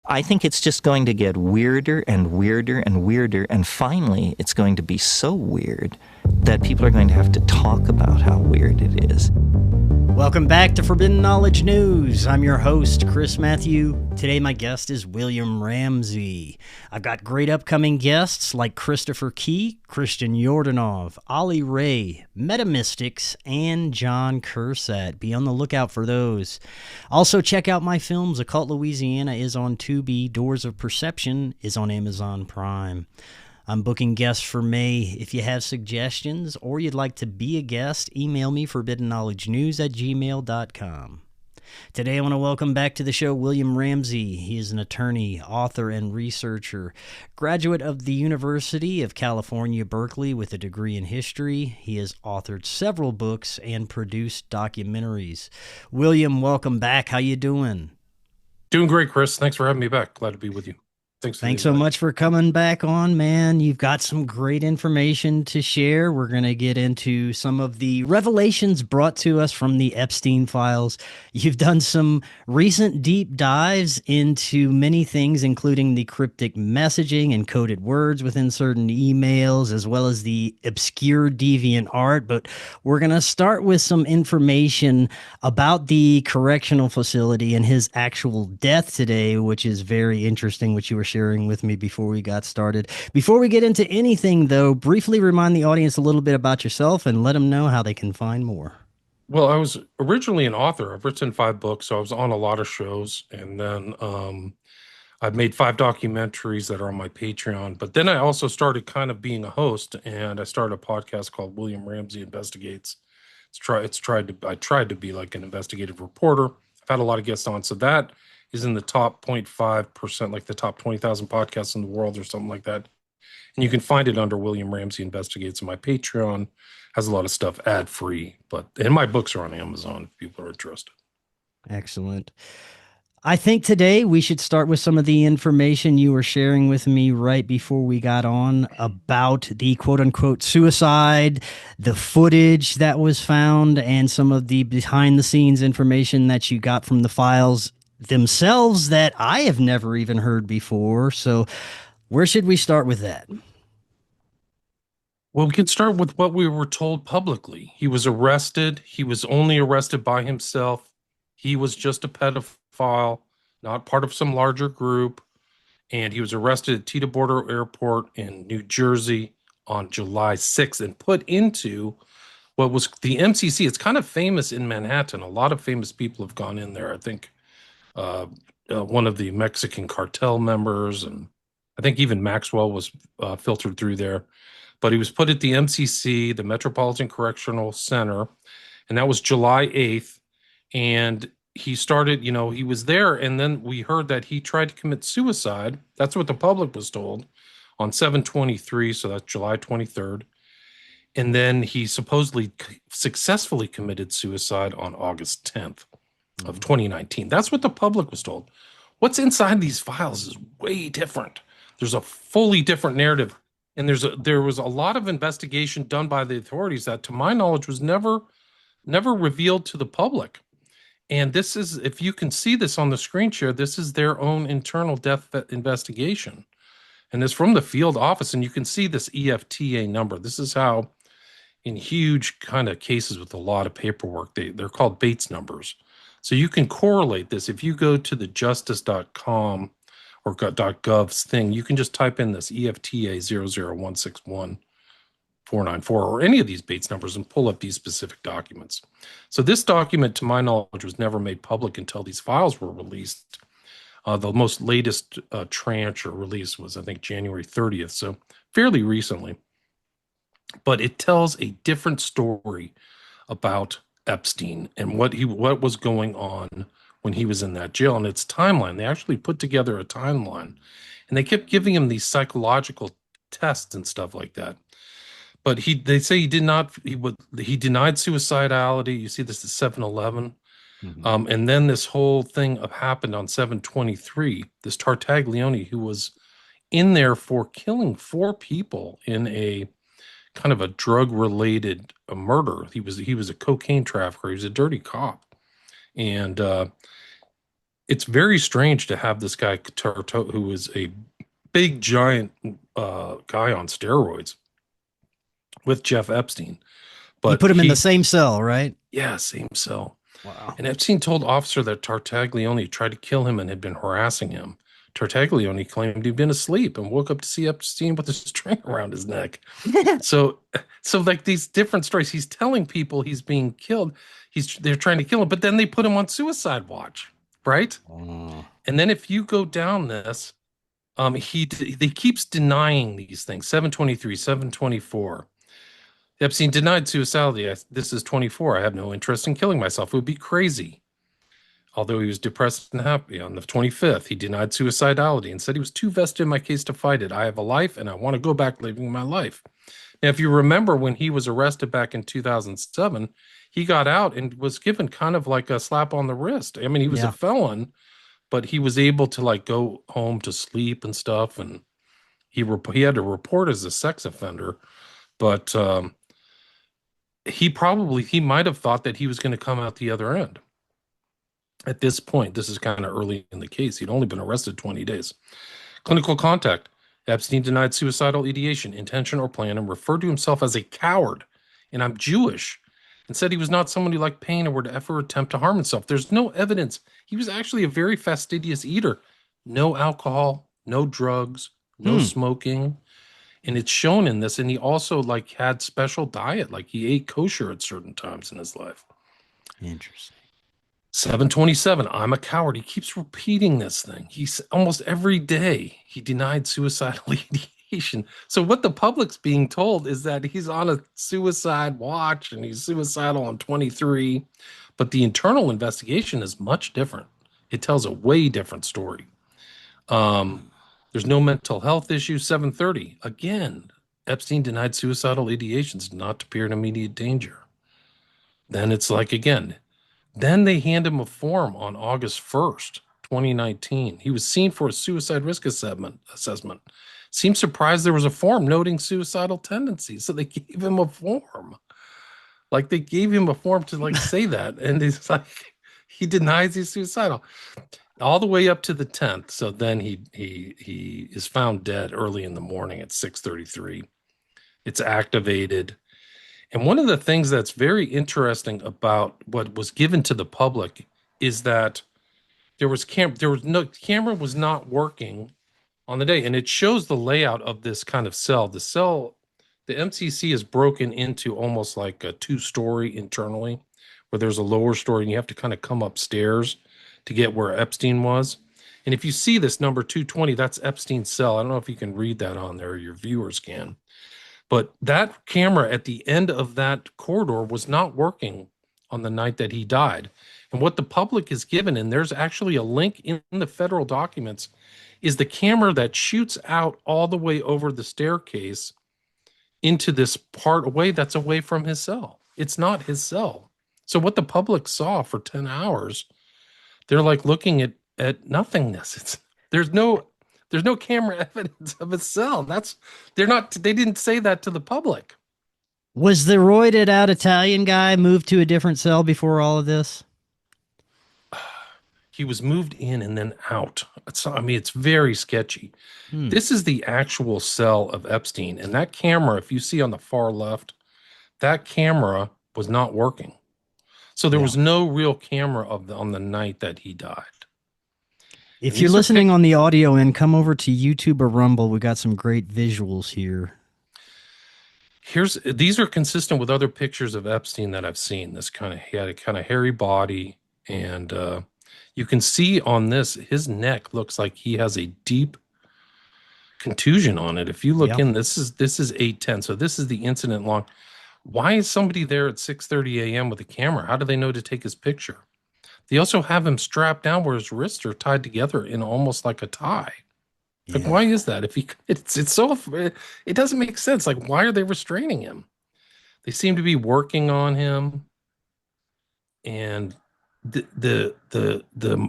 I think it's just going to get weirder and weirder and weirder, and finally it's going to be so weird that people are going to have to talk about how weird it is. Welcome back to Forbidden Knowledge News. I'm your host, Chris Matthew. Today my guest is William Ramsey. I've got great upcoming guests like Christopher Key, Christian Yordanov, Ollie Ray, Metamystics, and John Cursat. Be on the lookout for those. Also check out my films. Occult Louisiana is on Tubi. Doors of Perception is on Amazon Prime. I'm booking guests for May. If you have suggestions or you'd like to be a guest, email me forbiddenknowledgenews@gmail.com. Today I want to welcome back to the show William Ramsey. He is an attorney, author, and researcher. Graduate of the University of California, Berkeley with a degree in history. He has authored several books and produced documentaries. William, welcome back. How you doing? Doing great, Chris. Thanks for having me back. Glad to be with you. Thanks so much for coming back on, man. You've got some great information to share. We're going to get into some of the revelations brought to us from the Epstein files. You've done some recent deep dives into many things, including the cryptic messaging and coded words within certain emails, as well as the obscure deviant art. But we're going to start with some information about the correctional facility and his actual death today, which is very interesting, which you were sharing with me before we got started. Before we get into anything, though, briefly remind the audience a little bit about yourself and let them know how they can find more. Well, I was originally an author. I've written 5 books, so I was on a lot of shows. And then I've made 5 documentaries that are on my Patreon. But then I also started kind of being a host, and I started a podcast called William Ramsey Investigates. I tried to be like an investigative reporter. I've had a lot of guests on, so that is in the top 0.5%, like the top 20,000 podcasts in the world or something like that. And you can find it under William Ramsey Investigates. And my Patreon has a lot of stuff ad-free, and my books are on Amazon if people are interested. Excellent. I think today we should start with some of the information you were sharing with me right before we got on about the quote-unquote suicide, the footage that was found, and some of the behind-the-scenes information that you got from the files themselves that I have never even heard before. So where should we start with that? Well, we can start with what we were told publicly. He was arrested. He was only arrested by himself. He was just a pedophile, not part of some larger group. And he was arrested at Teterboro Airport in New Jersey on July 6th and put into what was the MCC. It's kind of famous in Manhattan. A lot of famous people have gone in there. I think one of the Mexican cartel members, and I think even Maxwell was filtered through there. But he was put at the MCC, the Metropolitan Correctional Center, and that was July 8th. And he started, he was there, and then we heard that he tried to commit suicide. That's what the public was told on 7/23, so that's July 23rd. And then he supposedly successfully committed suicide on August 10th of 2019. That's what the public was told. What's inside these files is way different. There's a fully different narrative, and there was a lot of investigation done by the authorities that, to my knowledge, was never revealed to the public. And this is, if you can see this on the screen share, this is their own internal death investigation, and it's from the field office. And you can see this EFTA number. This is how, in huge kind of cases with a lot of paperwork, they're called Bates numbers. So you can correlate this. If you go to the justice.com or .gov's thing, you can just type in this EFTA 00161 or any of these Bates numbers and pull up these specific documents. So this document, to my knowledge, was never made public until these files were released. The most latest tranche or release was, I think, January 30th, so fairly recently. But it tells a different story about Epstein and what was going on when he was in that jail, and its timeline. They actually put together a timeline, and they kept giving him these psychological tests and stuff like that. But they say he denied suicidality. You see this at 7/11. Mm-hmm. And then this whole thing happened on 7/23. This Tartaglione, who was in there for killing 4 people in a kind of a drug-related murder. He was a cocaine trafficker. He was a dirty cop. And it's very strange to have this guy who is a big giant guy on steroids with Jeff Epstein. He But put him in the same cell, right? yeah, same cell. Wow. And Epstein told officer that Tartaglione tried to kill him and had been harassing him. Tartaglione claimed he'd been asleep and woke up to see Epstein with a string around his neck. So like these different stories, he's telling people he's being killed. They're trying to kill him, but then they put him on suicide watch, right? And then if you go down this, he keeps denying these things. 723, 724. Epstein denied suicidality. This is 24. I have no interest in killing myself. It would be crazy. Although he was depressed and happy. On the 25th, he denied suicidality and said he was too vested in my case to fight it. I have a life and I want to go back living my life. Now, if you remember when he was arrested back in 2007, he got out and was given kind of like a slap on the wrist. I mean, he was a felon, but he was able to like go home to sleep and stuff. And he had to report as a sex offender, but he might have thought that he was going to come out the other end. At this point, this is kind of early in the case. He'd only been arrested 20 days. Clinical contact. Epstein denied suicidal ideation, intention, or plan, and referred to himself as a coward. And I'm Jewish. And said he was not someone who liked pain or would ever attempt to harm himself. There's no evidence. He was actually a very fastidious eater. No alcohol, no drugs, no smoking. And it's shown in this. And he also like had special diet. Like he ate kosher at certain times in his life. Interesting. 727, I'm a coward. He keeps repeating this thing. He's almost every day he denied suicidal ideation. So what the public's being told is that he's on a suicide watch and he's suicidal on 23. But the internal investigation is much different. It tells a way different story. There's no mental health issue. 730, again, Epstein denied suicidal ideations, not to appear in immediate danger. Then it's like, again, then they hand him a form on August 1st, 2019. He was seen for a suicide risk assessment. Seemed surprised there was a form noting suicidal tendencies. So they gave him a form. Like they gave him a form to like say that. And he's like, he denies he's suicidal. All the way up to the 10th. So then he is found dead early in the morning at 6:33. It's activated. And one of the things that's very interesting about what was given to the public is that the camera was not working on the day, and it shows the layout of this kind of cell. The MCC is broken into almost like a two-story internally, where there's a lower story, and you have to kind of come upstairs to get where Epstein was. And if you see this number 220, that's Epstein's cell. I don't know if you can read that on there, or your viewers can. But that camera at the end of that corridor was not working on the night that he died. And what the public is given, and there's actually a link in the federal documents, is the camera that shoots out all the way over the staircase into this part away that's away from his cell. It's not his cell. So what the public saw for 10 hours, they're like looking at nothingness. There's no camera evidence of a cell. They didn't say that to the public. Was the roided out Italian guy moved to a different cell before all of this? He was moved in and then out. It's very sketchy. This is the actual cell of Epstein. And that camera, if you see on the far left, that camera was not working. So there was no real camera on the night that he died. If you're listening on the audio end, come over to YouTube or Rumble. We got some great visuals here. These are consistent with other pictures of Epstein that I've seen. He had a kind of hairy body, and you can see on this, his neck looks like he has a deep contusion on it. If you look in, this is 8:10. So this is the incident log. Why is somebody there at 6:30 a.m. with a camera? How do they know to take his picture? They also have him strapped down where his wrists are tied together in almost like a tie. Like, why is that? It doesn't make sense. Like, why are they restraining him? They seem to be working on him, and the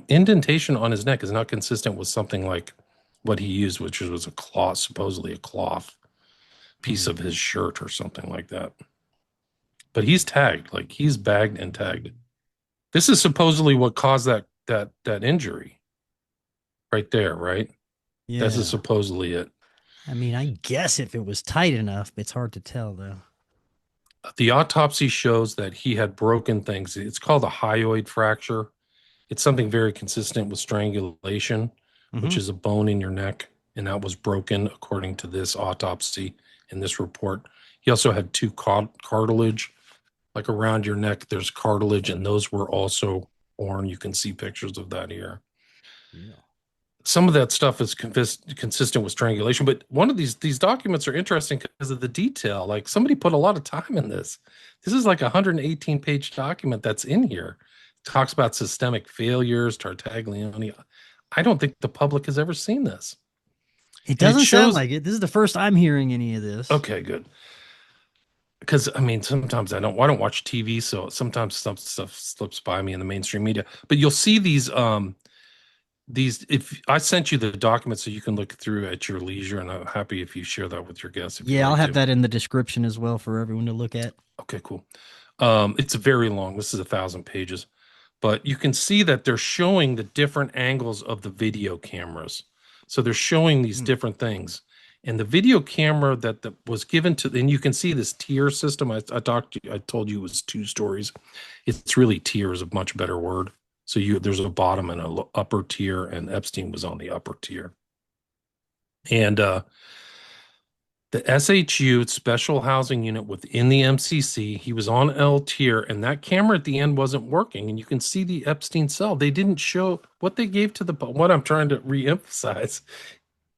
indentation on his neck is not consistent with something like what he used, which was a cloth, supposedly a cloth piece of his shirt or something like that. But he's tagged, like he's bagged and tagged. This is supposedly what caused that injury. right there, right? Yeah. This is supposedly it. I mean, I guess if it was tight enough, it's hard to tell though. The autopsy shows that he had broken things. It's called a hyoid fracture. It's something very consistent with strangulation, which Mm-hmm. is a bone in your neck, and that was broken according to this autopsy in this report. He also had two cartilage, like around your neck. There's cartilage, and those were also torn. You can see pictures of that here. Yeah. Some of that stuff is consistent with strangulation, but one of these documents are interesting because of the detail. Like somebody put a lot of time in this. This is like a 118-page document that's in here. It talks about systemic failures, Tartaglione. I don't think the public has ever seen this. It And it doesn't sound shows. like it. This is the first I'm hearing any of this. Okay, good. Because I mean, sometimes I don't watch TV, so sometimes some stuff slips by me in the mainstream media. But you'll see these if I sent you the document so you can look through at your leisure, and I'm happy if you share that with your guests. Yeah, I'll have that in the description as well for everyone to look at. Okay, cool. It's very long. This is 1,000 pages, but you can see that they're showing the different angles of the video cameras. So they're showing these different things. And the video camera that was given to, and you can see this tier system. I told you it was 2 stories. It's really tier is a much better word. So there's a bottom and an upper tier, and Epstein was on the upper tier. And the SHU, Special Housing Unit within the MCC, he was on L tier, and that camera at the end wasn't working. And you can see the Epstein cell. They didn't show what they gave to what I'm trying to reemphasize,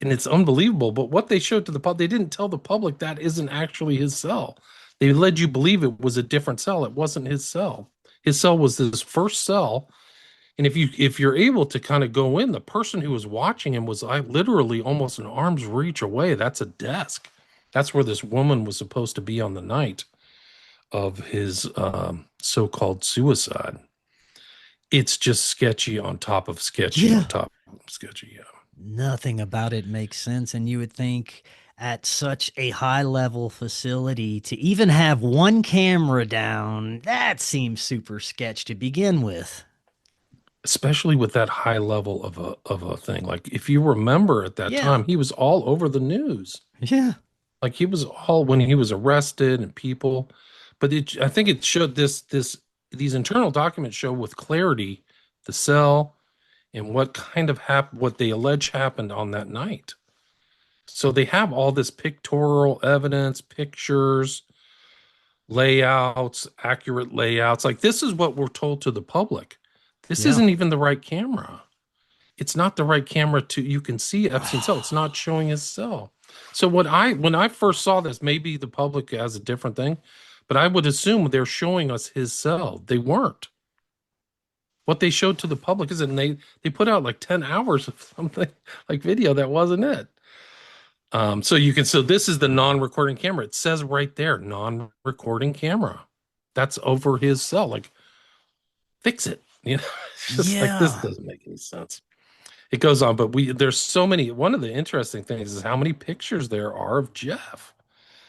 and it's unbelievable, but what they showed to the public, they didn't tell the public that isn't actually his cell. They led you believe it was a different cell. It wasn't his cell. His cell was his first cell. And if you're able to kind of go in, the person who was watching him was literally almost an arm's reach away. That's a desk. That's where this woman was supposed to be on the night of his so-called suicide. It's just sketchy on top of sketchy on top of sketchy. Yeah. Nothing about it makes sense. And you would think at such a high level facility to even have one camera down, that seems super sketch to begin with. Especially with that high level of a thing. Like if you remember at that time, he was all over the news. Yeah. Like he was all when he was arrested and people, but I think it showed these internal documents show with clarity the cell and what kind of what they allege happened on that night. So they have all this pictorial evidence, pictures, layouts, accurate layouts. Like this is what we're told to the public. This isn't even the right camera. It's not the right camera you can see Epstein's cell. It's not showing his cell. So when I first saw this, maybe the public has a different thing, but I would assume they're showing us his cell. They weren't. What they showed to the public isn't, they put out like 10 hours of something like video that wasn't it. So this is the non-recording camera. It says right there, non-recording camera. That's over his cell. Like, fix it. You know, it's just like this doesn't make any sense. It goes on, but there's so many. One of the interesting things is how many pictures there are of Jeff.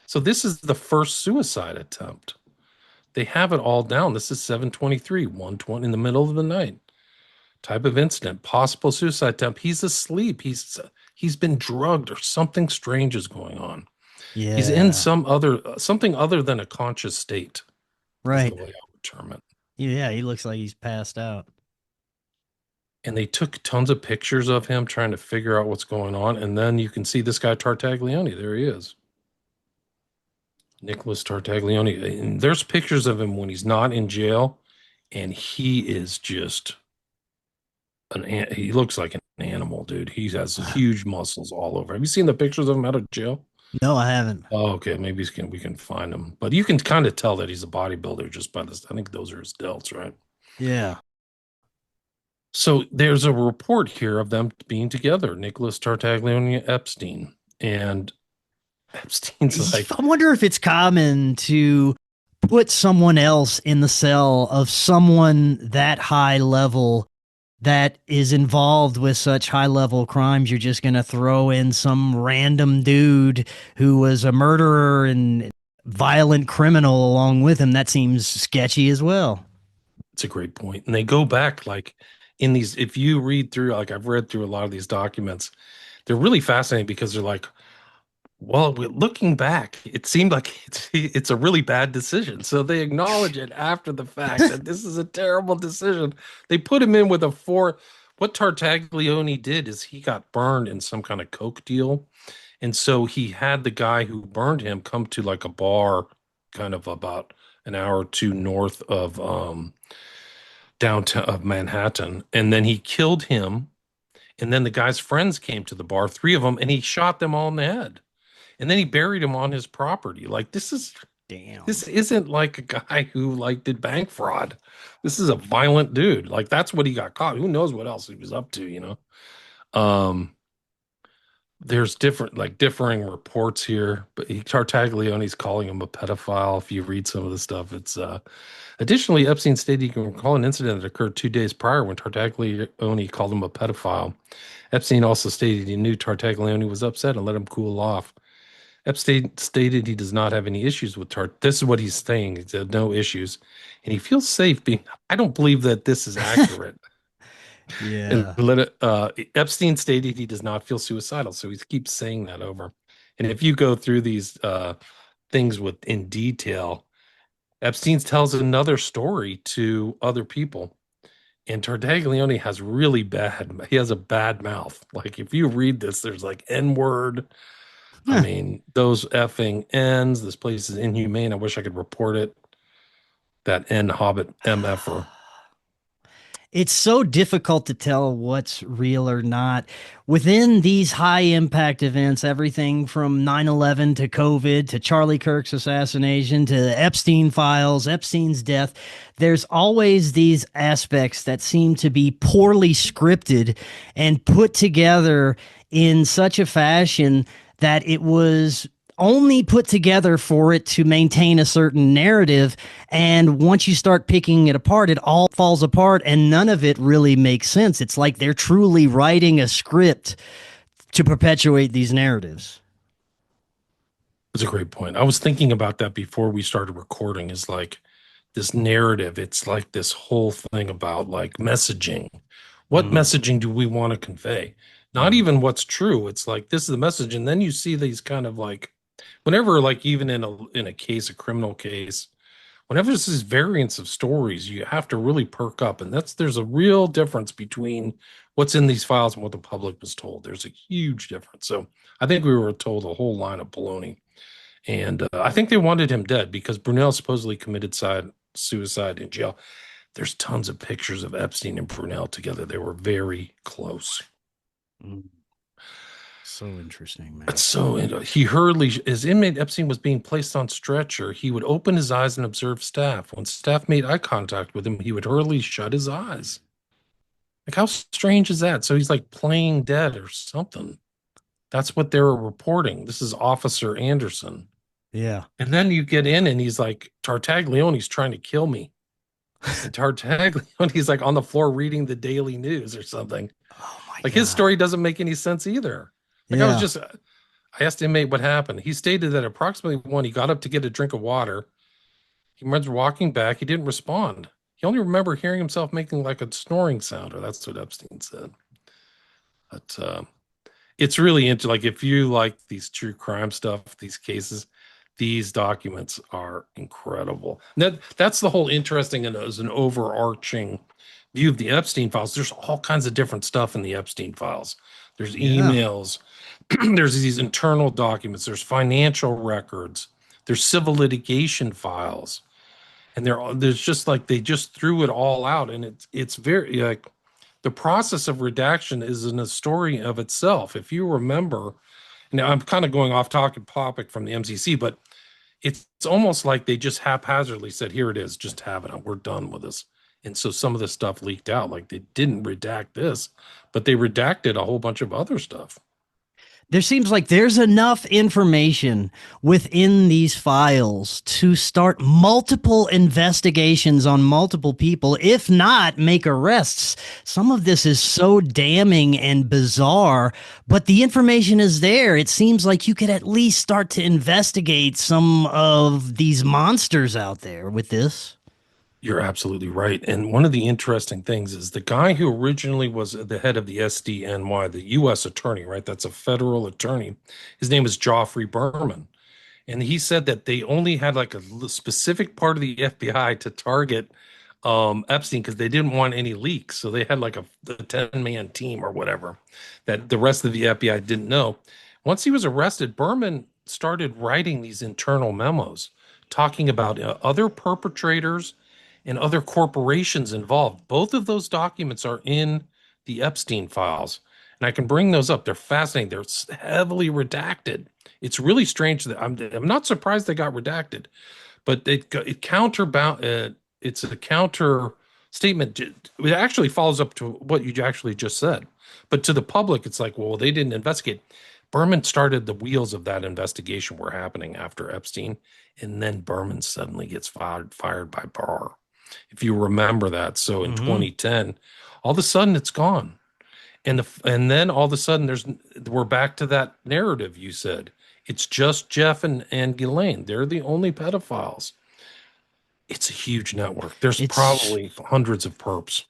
So this is the first suicide attempt. They have it all down. This is 723, 120 in the middle of the night. Type of incident, possible suicide attempt. He's asleep. He's been drugged or something strange is going on. Yeah. He's in something other than a conscious state. Right. Is the way I would term it. Yeah, he looks like he's passed out. And they took tons of pictures of him trying to figure out what's going on. And then you can see this guy, Tartaglione. There he is. Nicholas Tartaglione. And there's pictures of him when he's not in jail. And he is just he looks like an animal, dude. He has huge muscles all over. Have you seen the pictures of him out of jail? No, I haven't. Oh, okay. Maybe we can find him. But you can kind of tell that he's a bodybuilder just by this. I think those are his delts, right? Yeah. So there's a report here of them being together, Nicholas Tartaglione, Epstein. And Epstein's like, I wonder if it's common to put someone else in the cell of someone that high level that is involved with such high level crimes. You're just going to throw in some random dude who was a murderer and violent criminal along with him. That seems sketchy as well. It's a great point. And they go back like in these, if you read through, like I've read through a lot of these documents, they're really fascinating because they're like, well, looking back, it seemed like it's a really bad decision. So they acknowledge it after the fact that this is a terrible decision. They put him in with a four. What Tartaglione did is he got burned in some kind of coke deal. And so he had the guy who burned him come to like a bar kind of about an hour or two north of downtown of Manhattan. And then he killed him. And then the guy's friends came to the bar, three of them, and he shot them all in the head. And then he buried him on his property. Like Damn. this isn't like a guy who like did bank fraud. This is a violent dude. Like that's what he got caught. Who knows what else he was up to, you know? There's differing reports here, but Tartaglione's calling him a pedophile. If you read some of the stuff, it's additionally, Epstein stated he can recall an incident that occurred 2 days prior when Tartaglione called him a pedophile. Epstein also stated he knew Tartaglione was upset and let him cool off. Epstein stated he does not have any issues with This is what he's saying. He said no issues, and he feels safe being. I don't believe that this is accurate. Yeah. And Epstein stated he does not feel suicidal, so he keeps saying that over. And if you go through these things in detail, Epstein tells another story to other people, and Tartaglione has he has a bad mouth. Like if you read this, there's like N-word. I mean, those effing N's, this place is inhumane. I wish I could report it. That N Hobbit MFer. It's so difficult to tell what's real or not. Within these high impact events, everything from 9/11 to COVID to Charlie Kirk's assassination to the Epstein files, Epstein's death, there's always these aspects that seem to be poorly scripted and put together in such a fashion that it was only put together for it to maintain a certain narrative. And once you start picking it apart, it all falls apart and none of it really makes sense. It's like they're truly writing a script to perpetuate these narratives. That's a great point. I was thinking about that before we started recording, is like this narrative. It's like this whole thing about like messaging. What messaging do we want to convey? Not even what's true. It's like, this is the message. And then you see these kind of like, whenever, like even in a case, a criminal case, whenever there's these variants of stories, you have to really perk up. And there's a real difference between what's in these files and what the public was told. There's a huge difference. So I think we were told a whole line of baloney. And I think they wanted him dead because Brunel supposedly committed suicide in jail. There's tons of pictures of Epstein and Brunel together. They were very close. So interesting, man. It's so he hurriedly, as inmate Epstein was being placed on stretcher, he would open his eyes and observe staff. When staff made eye contact with him, he would hurriedly shut his eyes. Like, how strange is that? So he's like playing dead or something. That's what they were reporting. This is Officer Anderson. Yeah. And then you get in and he's like, Tartaglione's trying to kill me. And Tartaglione's like on the floor reading the Daily News or something. Oh my Like God. his story doesn't make any sense either. Like I asked inmate what happened. He stated that approximately 1, he got up to get a drink of water. He remembers walking back. He didn't respond. He only remembered hearing himself making like a snoring sound, or that's what Epstein said. But it's really interesting. Like if you like these true crime stuff, these cases, these documents are incredible. That's the whole interesting and as an overarching view of the Epstein files. There's all kinds of different stuff in the Epstein files. There's emails. There's these internal documents. There's financial records. There's civil litigation files. And there's just like, they just threw it all out. And it's very like, the process of redaction is in a story of itself. If you remember, now I'm kind of going off topic from the MCC, but it's almost like they just haphazardly said, here it is, just have it. We're done with this. And so some of this stuff leaked out. Like they didn't redact this, but they redacted a whole bunch of other stuff. There seems like there's enough information within these files to start multiple investigations on multiple people, if not make arrests. Some of this is so damning and bizarre, but the information is there. It seems like you could at least start to investigate some of these monsters out there with this. You're absolutely right. And one of the interesting things is the guy who originally was the head of the SDNY, the U.S. attorney, right? That's a federal attorney. His name is Geoffrey Berman. And he said that they only had like a specific part of the FBI to target Epstein because they didn't want any leaks. So they had like a 10-man team or whatever that the rest of the FBI didn't know. Once he was arrested, Berman started writing these internal memos talking about other perpetrators and other corporations involved. Both of those documents are in the Epstein files. And I can bring those up. They're fascinating. They're heavily redacted. It's really strange that I'm not surprised they got redacted, but it counterbound. It's a counter statement. It actually follows up to what you actually just said, but to the public, it's like, well, they didn't investigate. Berman started the wheels of that investigation were happening after Epstein, and then Berman suddenly gets fired by Barr, if you remember that. So in 2010, all of a sudden it's gone, and then all of a sudden we're back to that narrative you said. It's just Jeff and Ghislaine. They're the only pedophiles. It's a huge network. There's probably hundreds of perps.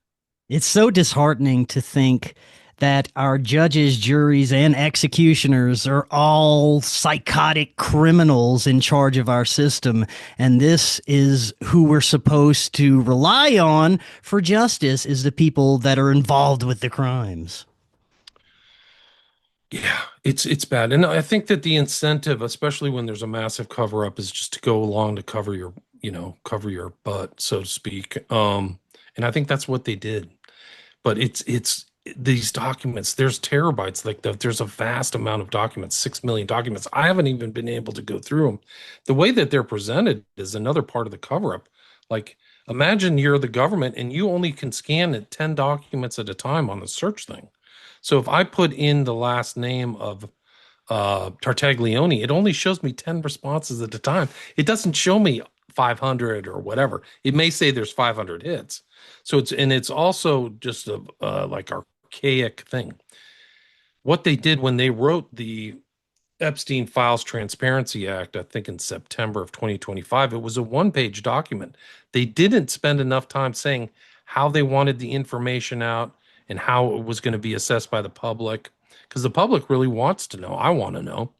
It's so disheartening to think that our judges, juries, and executioners are all psychotic criminals in charge of our system. And this is who we're supposed to rely on for justice, is the people that are involved with the crimes. Yeah, it's bad. And I think that the incentive, especially when there's a massive cover up, is just to go along to cover your butt, so to speak. And I think that's what they did. But it's these documents, there's terabytes, there's a vast amount of documents, 6 million documents. I haven't even been able to go through them. The way that they're presented is another part of the cover up. Like, imagine you're the government and you only can scan it 10 documents at a time on the search thing. So if I put in the last name of Tartaglione, it only shows me 10 responses at a time. It doesn't show me 500 or whatever. It may say there's 500 hits. So it's also just a like archaic thing. What they did when they wrote the Epstein Files Transparency Act, I think in September of 2025, it was a one-page document. They didn't spend enough time saying how they wanted the information out and how it was going to be assessed by the public, because the public really wants to know. I want to know.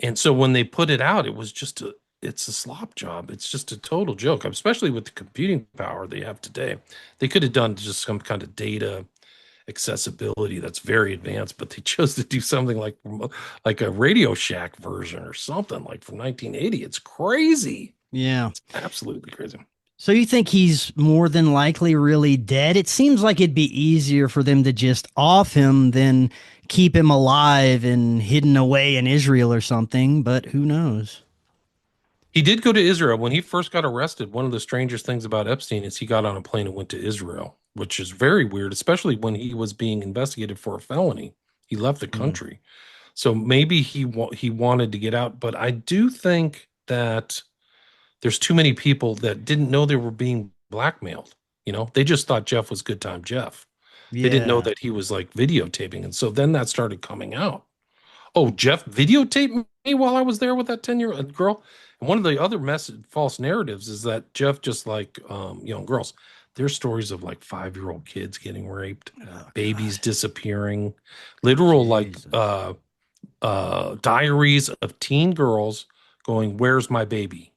And so when they put it out, it's a slop job. It's just a total joke, especially with the computing power they have today. They could have done just some kind of data accessibility that's very advanced, but they chose to do something like a Radio Shack version or something like from 1980. It's crazy. Yeah. It's absolutely crazy. So you think he's more than likely really dead? It seems like it'd be easier for them to just off him than keep him alive and hidden away in Israel or something, but who knows? He did go to Israel. When he first got arrested, one of the strangest things about Epstein is he got on a plane and went to Israel, which is very weird, especially when he was being investigated for a felony. He left the country. So maybe he wanted to get out, but I do think that there's too many people that didn't know they were being blackmailed. They just thought Jeff was Good Time Jeff. Yeah. They didn't know that he was like videotaping. And so then that started coming out. Oh, Jeff videotaped me while I was there with that 10-year-old girl. And one of the other false narratives is that Jeff just like young girls. There's stories of like 5-year-old kids getting raped, babies disappearing, literal diaries of teen girls going, "Where's my baby?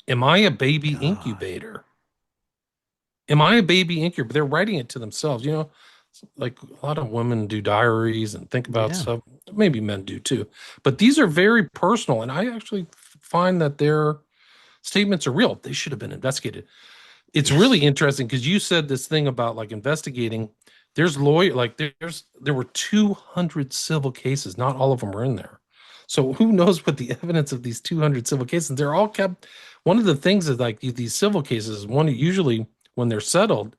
Am I a baby incubator? Am I a baby incubator?" They're writing it to themselves. Like a lot of women do diaries and think about stuff. Maybe men do too. But these are very personal. And I actually find that their statements are real. They should have been investigated. It's really interesting because you said this thing about like investigating. There were 200 civil cases. Not all of them are in there. So who knows what the evidence of these 200 civil cases? They're all kept. One of the things is like these civil cases, usually when they're settled,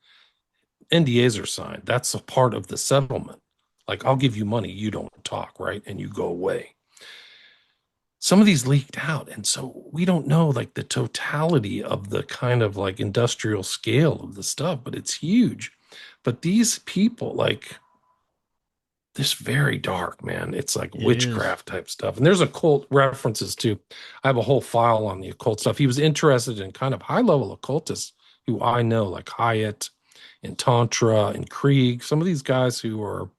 NDAs are signed. That's a part of the settlement. Like, I'll give you money, you don't talk, right? And you go away. Some of these leaked out. And so we don't know like the totality of the kind of like industrial scale of the stuff, but it's huge. But these people, like, this very dark, man. It's like witchcraft type stuff. And there's occult references too. I have a whole file on the occult stuff. He was interested in kind of high level occultists who I know, like Hyatt and Tantra and Krieg, some of these guys who are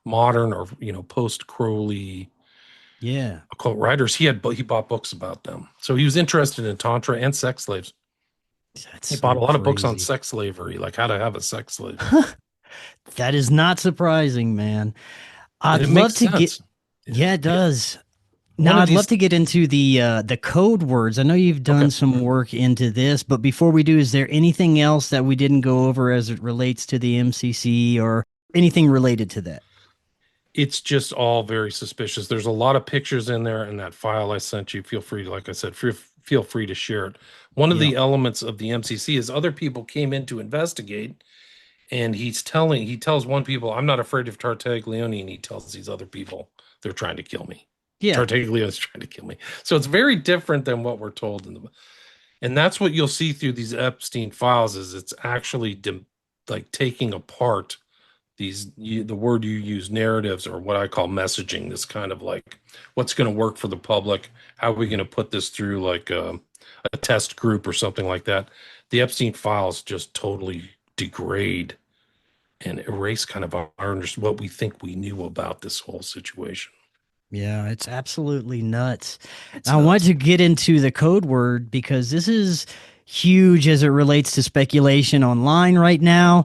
modern or, post Crowley Yeah. occult writers, he bought books about them. So he was interested in Tantra and sex slaves. That's He bought so a lot of books on crazy. sex slavery, like how to have a sex slave. That is not surprising, man. And I'd it love makes to get, sense. yeah, it Yeah. does. One Now, of I'd love these, to get into the code words. I know you've okay. done some work into this, but before we do, is there anything else that we didn't go over as it relates to the MCC or anything related to that? It's just all very suspicious. There's a lot of pictures in there in that file I sent you. Feel free to, like I said, feel free to share it. One of Yeah. the elements of the MCC is other people came in to investigate, and he tells one people, I'm not afraid of Tartaglione, and he tells these other people they're trying to kill me. Yeah. Tartaglione's trying to kill me. So it's very different than what we're told and that's what you'll see through these Epstein files is it's actually like taking apart the word you use, narratives, or what I call messaging, this kind of like what's going to work for the public, how are we going to put this through like a test group or something like that. The Epstein files just totally degrade and erase kind of what we think we knew about this whole situation. Yeah, it's absolutely nuts. It's I wanted nuts. to get into the code word because this is huge as it relates to speculation online right now.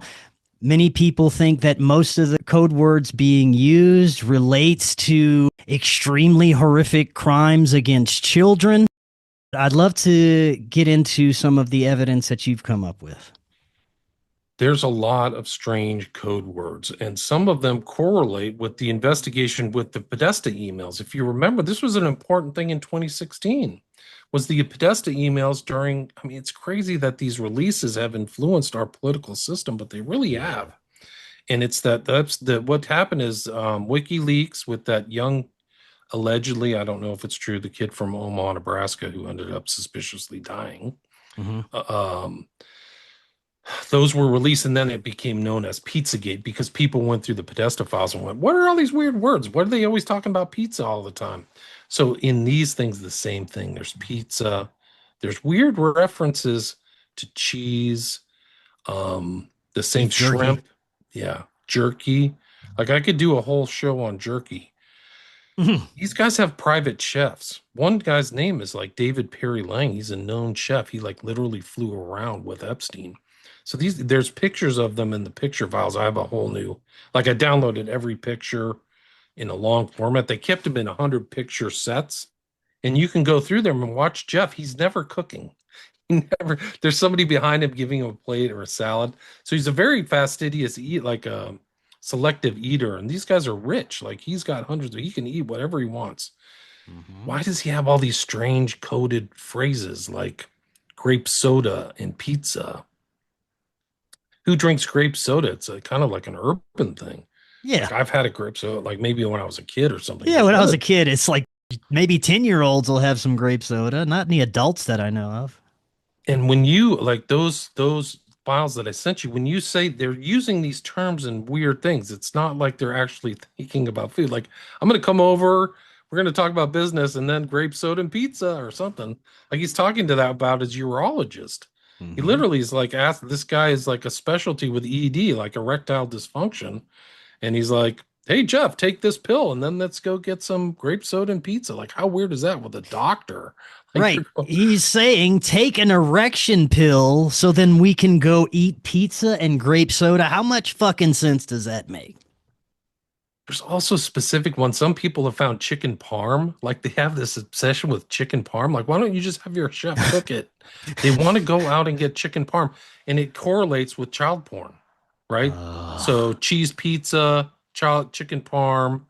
Many people think that most of the code words being used relates to extremely horrific crimes against children. I'd love to get into some of the evidence that you've come up with. There's a lot of strange code words, and some of them correlate with the investigation with the Podesta emails. If you remember, this was an important thing in 2016, was the Podesta emails during, I mean, it's crazy that these releases have influenced our political system, but they really have. And it's what happened is WikiLeaks with that young, allegedly, I don't know if it's true, the kid from Omaha, Nebraska, who ended up suspiciously dying. Mm-hmm. Those were released, and then it became known as Pizzagate because people went through the Podesta files and went, what are all these weird words? What are they always talking about pizza all the time? So in these things, the same thing. There's pizza. There's weird references to cheese. The same Beef jerky. shrimp. Yeah. Jerky. Like I could do a whole show on jerky. Mhm. These guys have private chefs. One guy's name is like David Perry Lang. He's a known chef. He like literally flew around with Epstein. So there's pictures of them in the picture files. I have a whole new, like I downloaded every picture in a long format. They kept them in 100 picture sets, and you can go through them and watch Jeff. He's never cooking. He never. There's somebody behind him giving him a plate or a salad. So he's a very fastidious like a selective eater. And these guys are rich. Like he's got hundreds. He can eat whatever he wants. Mhm. Why does he have all these strange coded phrases like grape soda and pizza? Who drinks grape soda? It's a kind of like an urban thing. Yeah. Like I've had a grape soda, like maybe when I was a kid or something. Yeah, But when I was a what? kid, it's like maybe 10-year-olds will have some grape soda, not any adults that I know of. And when you like those files that I sent you, when you say they're using these terms and weird things, it's not like they're actually thinking about food. Like I'm gonna come over, we're gonna talk about business, and then grape soda and pizza or something. Like he's talking to that about his urologist. He Mhm. literally is like asked this guy is like a specialty with ED, like erectile dysfunction. And he's like, hey, Jeff, take this pill and then let's go get some grape soda and pizza. Like, how weird is that with a doctor? Like, Right. He's saying take an erection pill so then we can go eat pizza and grape soda. How much fucking sense does that make? there's also specific ones. Some people have found chicken parm. Like, they have this obsession with chicken parm. Like, why don't you just have your chef cook it? They want to go out and get chicken parm, and it correlates with child porn, right? So, Ugh. cheese pizza, chicken parm,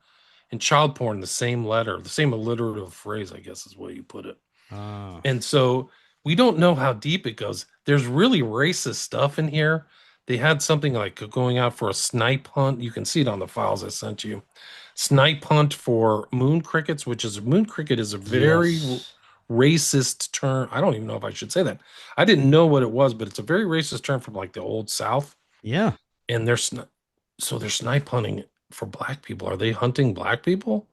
and child porn, the same letter, the same alliterative phrase, I guess is the way you put it. Oh. And so we don't know how deep it goes. There's really racist stuff in here. They had something like going out for a snipe hunt. You can see it on the files I sent you. Snipe hunt for moon crickets, which is moon cricket is a very Yes. racist term. I don't even know if I should say that. I didn't know what it was, but it's a very racist term from like the old South. Yeah. And so they're snipe hunting for black people. Are they hunting black people?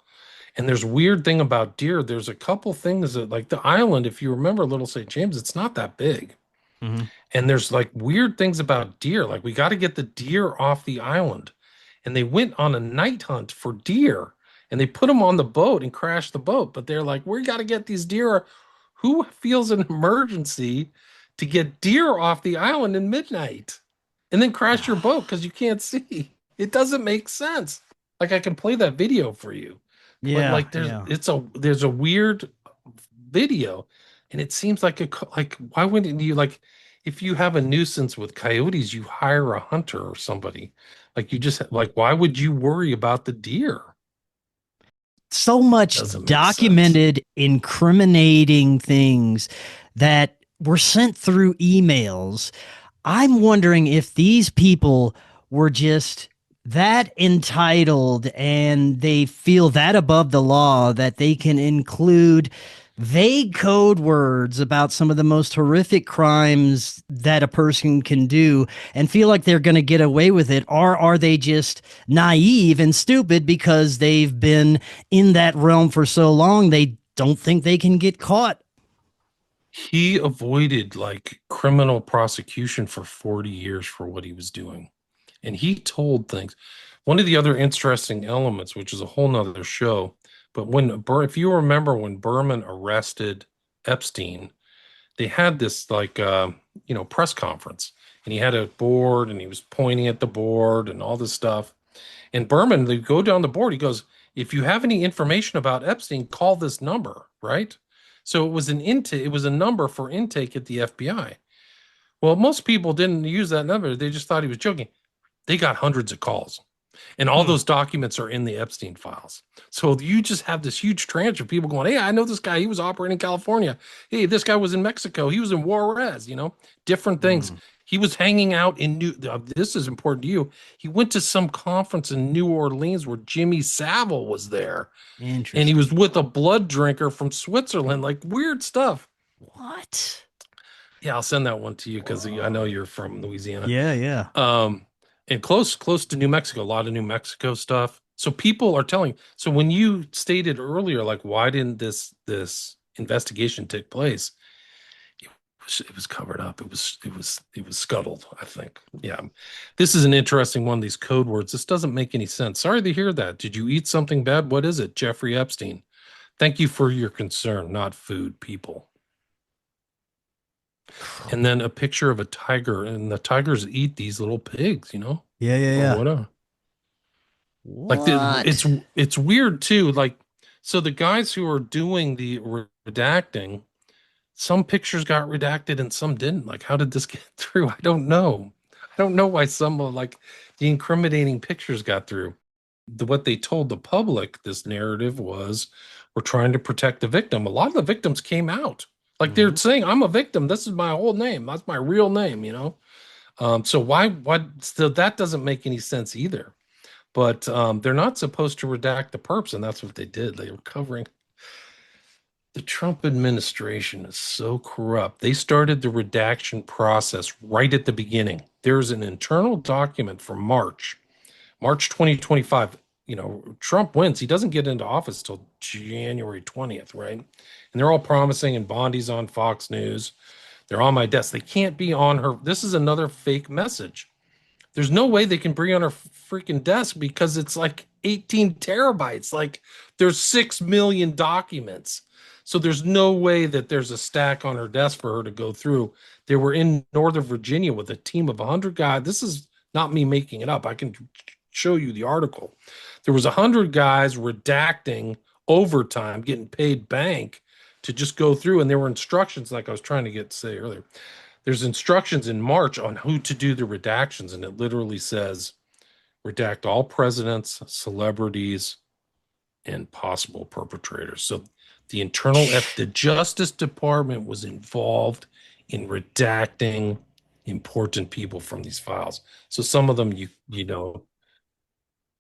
And there's weird thing about deer. There's a couple things that like the island, if you remember Little St. James, it's not that big. Mhm. And there's like weird things about deer. Like, we got to get the deer off the island. And they went on a night hunt for deer and they put them on the boat and crashed the boat. But they're like, we got to get these deer. Who feels an emergency to get deer off the island in midnight and then crash your boat because you can't see? It doesn't make sense. Like, I can play that video for you, but Yeah, like yeah. there's a weird video, and it seems like like, why wouldn't you, like, if you have a nuisance with coyotes, you hire a hunter or somebody. Like, you just, like, why would you worry about the deer? So much Doesn't make sense. documented incriminating things that were sent through emails. I'm wondering if these people were just that entitled and they feel that above the law that they can include vague code words about some of the most horrific crimes that a person can do and feel like they're going to get away with it. Or are they just naive and stupid because they've been in that realm for so long they don't think they can get caught? He avoided like criminal prosecution for 40 years for what he was doing. And he told things. One of the other interesting elements, which is a whole nother show, but if you remember when Berman arrested Epstein, they had this like press conference, and he had a board and he was pointing at the board and all this stuff. And Berman, they go down the board, he goes, if you have any information about Epstein, call this number, right? So it was it was a number for intake at the FBI. Well, most people didn't use that number. They just thought he was joking. They got hundreds of calls. And all those documents are in the Epstein files. So you just have this huge tranche of people going, hey, I know this guy. He was operating in California. Hey, this guy was in Mexico. He was in Juarez, different things. Mm, He was hanging out in this is important to you. He went to some conference in New Orleans where Jimmy Savile was there. And he was interesting. with a blood drinker from Switzerland, like weird stuff. What? Yeah, I'll send that one to you because I know you're from Louisiana. Yeah, yeah. And close to New Mexico, a lot of New Mexico stuff. So people are telling. So when you stated earlier, like, why didn't this investigation take place? It was covered up. It was scuttled, I think. Yeah. This is an interesting one, these code words. This doesn't make any sense. Sorry to hear that. Did you eat something bad? What is it? Jeffrey Epstein. Thank you for your concern, not food, people. And then a picture of a tiger, and the tigers eat these little pigs, Yeah, yeah, or yeah. whatever. Like, What? it's weird too. Like, so the guys who are doing the redacting, some pictures got redacted and some didn't. Like, how did this get through? I don't know. I don't know why some of like the incriminating pictures got through. What they told the public, this narrative was, we're trying to protect the victim. A lot of the victims came out. Like, they're Mhm. saying, I'm a victim. This is my whole name. That's my real name. So why, so that doesn't make any sense either. But they're not supposed to redact the perps, and that's what they did. They were covering. The Trump administration is so corrupt. They started the redaction process right at the beginning. There's an internal document from March 2025. Trump wins. He doesn't get into office till January 20th, right? And they're all promising, and Bondi's on Fox News. They're on my desk. They can't be on her. This is another fake message. There's no way they can bring on her freaking desk because it's like 18 terabytes. Like, there's 6 million documents. So there's no way that there's a stack on her desk for her to go through. They were in Northern Virginia with a team of 100 guys. This is not me making it up. I can show you the article. There was 100 guys redacting overtime, getting paid bank to just go through. And there were instructions, like I was trying to say earlier. There's instructions in March on who to do the redactions, and it literally says redact all presidents, celebrities, and possible perpetrators. So the Justice Department was involved in redacting important people from these files. So some of them, the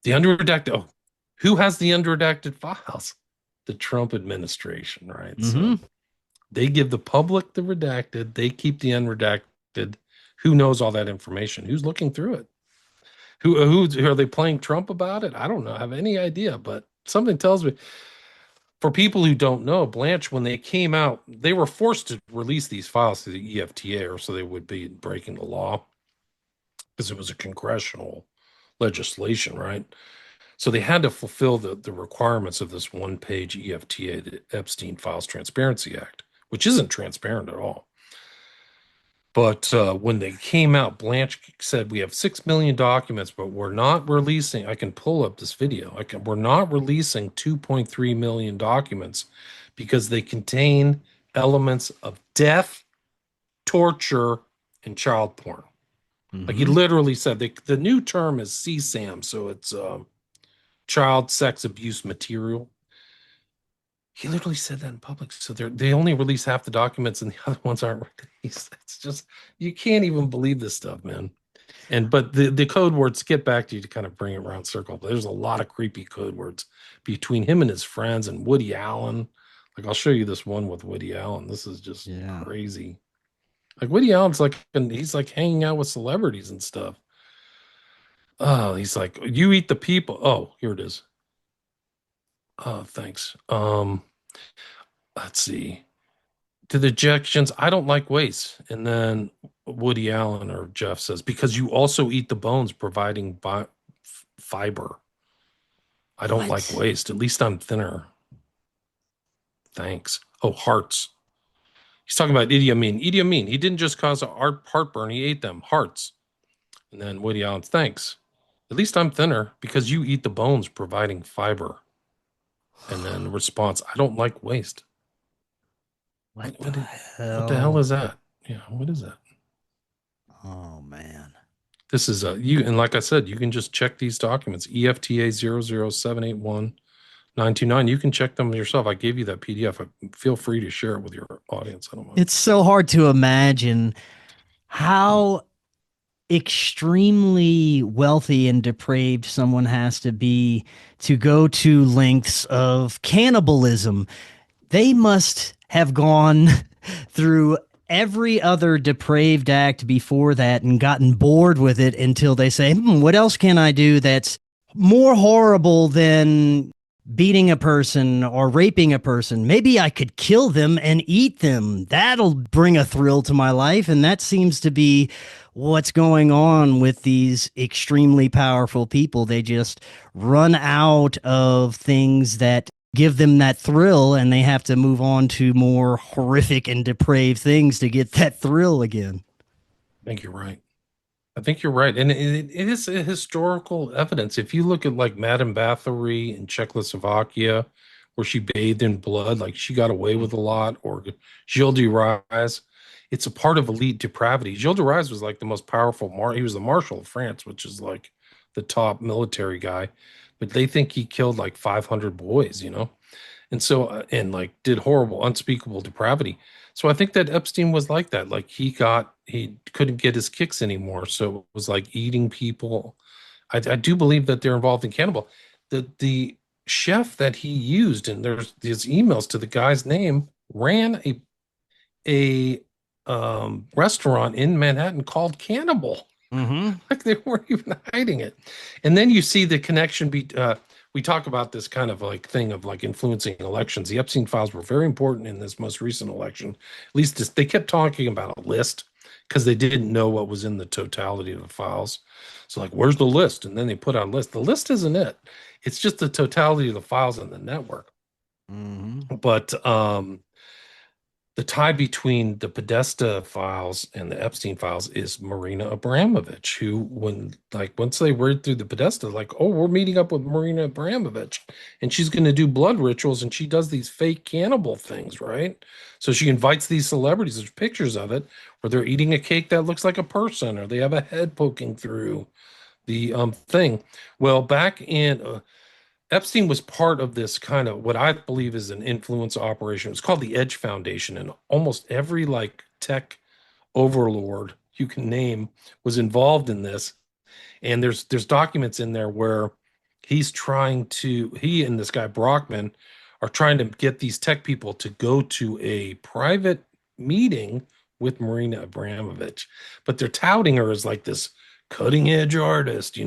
unredacted. Oh, who has the unredacted files? The Trump administration, right? Mm-hmm. So they give the public the redacted, they keep the unredacted. Who knows all that information? Who's looking through it? Who are they playing Trump about it? I don't know. I have any idea, but something tells me For people who don't know, Blanche, when they came out, they were forced to release these files to the EFTA, or so they would be breaking the law because it was a congressional legislation, right? So they had to fulfill the requirements of this one-page EFTA, the Epstein Files Transparency Act, which isn't transparent at all. But when they came out, Blanche said, we have 6 million documents, but we're not releasing. I can pull up this video. We're not releasing 2.3 million documents because they contain elements of death, torture, and child porn. Like he literally said, the new term is CSAM, so it's child sex abuse material. He literally said that in public. So they only release half the documents and the other ones aren't released. It's just, you can't even believe this stuff, man. But the code words, get back to you to kind of bring it around circle. But there's a lot of creepy code words between him and his friends and Woody Allen. Like I'll show you this one with Woody Allen. This is just crazy. Like Woody Allen's like, he's like hanging out with celebrities and stuff. Oh, he's like, you eat the people. Oh, here it is. Oh, thanks. Let's see. To the ejections, I don't like waste. And then Woody Allen or Jeff says, because you also eat the bones providing fiber. I don't like waste. At least I'm thinner. Thanks. Oh, hearts. He's talking about Idi Amin. Idi Amin, he didn't just cause a heartburn. He ate them. Hearts. And then Woody Allen, thanks. At least I'm thinner because you eat the bones providing fiber. And then response, I don't like waste. What the hell is that? Yeah, what is that? Oh man. This is and like I said, you can just check these documents. EFTA 00781-929. You can check them yourself. I gave you that PDF. Feel free to share it with your audience. I don't mind. It's so hard to imagine how extremely wealthy and depraved someone has to be to go to lengths of cannibalism. They must have gone through every other depraved act before that and gotten bored with it until they say, what else can I do that's more horrible than beating a person or raping a person? Maybe I could kill them and eat them. That'll bring a thrill to my life. And that seems to be what's going on with these extremely powerful people. They just run out of things that give them that thrill, and they have to move on to more horrific and depraved things to get that thrill again. I think you're right. I think you're right. And it is a historical evidence. If you look at like Madame Bovary in Czechoslovakia, where she bathed in blood, like she got away with a lot, or Gilles de Rais, it's a part of elite depravity. Gilles de Rais was like the most powerful, he was the Marshal of France, which is like the top military guy. But they think he killed like 500 boys, you know? And so, and like did horrible, unspeakable depravity. So I think that Epstein was like that. Like he couldn't get his kicks anymore. So it was like eating people. I do believe that they're involved in cannibal. The chef that he used, and there's these emails to the guy's name, ran a restaurant in Manhattan called Cannibal. Like they weren't even hiding it. And then you see the connection. We talk about this kind of like thing of like influencing elections. The Epstein files were very important in this most recent election. At least they kept talking about a list because they didn't know what was in the totality of the files. So like, where's the list? And then they put on a list. The list isn't it. It's just the totality of the files in the network. But the tie between the Podesta files and the Epstein files is Marina Abramovich, who, once they read through the Podesta, like, oh, we're meeting up with Marina Abramovich, and she's going to do blood rituals, and she does these fake cannibal things, right? So she invites these celebrities. There's pictures of it where they're eating a cake that looks like a person, or they have a head poking through the thing. Well, back in Epstein was part of this kind of what I believe is an influence operation. It's called the Edge Foundation, and almost every like tech overlord you can name was involved in this. And there's documents in there where he and this guy Brockman are trying to get these tech people to go to a private meeting with Marina Abramovich, but they're touting her as like this cutting edge artist,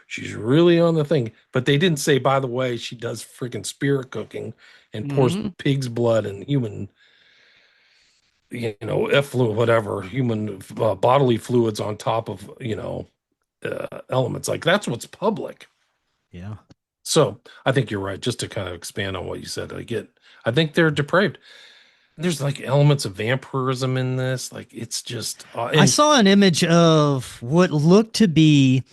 she's really on the thing. But they didn't say, by the way, she does freaking spirit cooking and pours Mhm. pig's blood and human, effluent, whatever, human bodily fluids on top of, elements. Like that's what's public. Yeah. So I think you're right. Just to kind of expand on what you said, I think they're depraved. There's like elements of vampirism in this. Like it's just, I and saw an image of what looked to be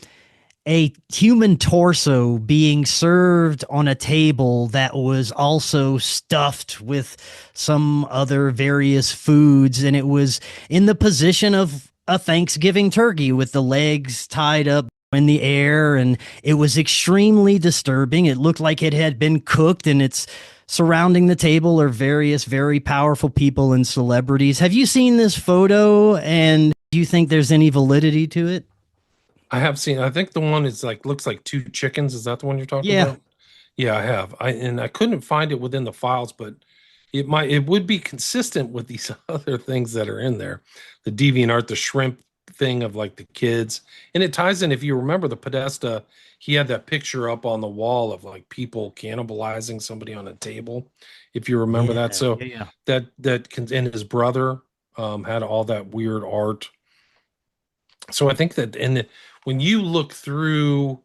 a human torso being served on a table that was also stuffed with some other various foods. And it was in the position of a Thanksgiving turkey with the legs tied up in the air. And it was extremely disturbing. It looked like it had been cooked, and it's surrounding the table are various very powerful people and celebrities. Have you seen this photo, and do you think there's any validity to it? I have seen, I think the one is like, looks like two chickens. Is that the one you're talking Yeah. about? Yeah, I have. I couldn't find it within the files, but it would be consistent with these other things that are in there. The DeviantArt, the shrimp thing of like the kids. And it ties in, if you remember the Podesta, he had that picture up on the wall of like people cannibalizing somebody on a table. If you remember that. Yeah. So Yeah. and his brother had all that weird art. So I think that, when you look through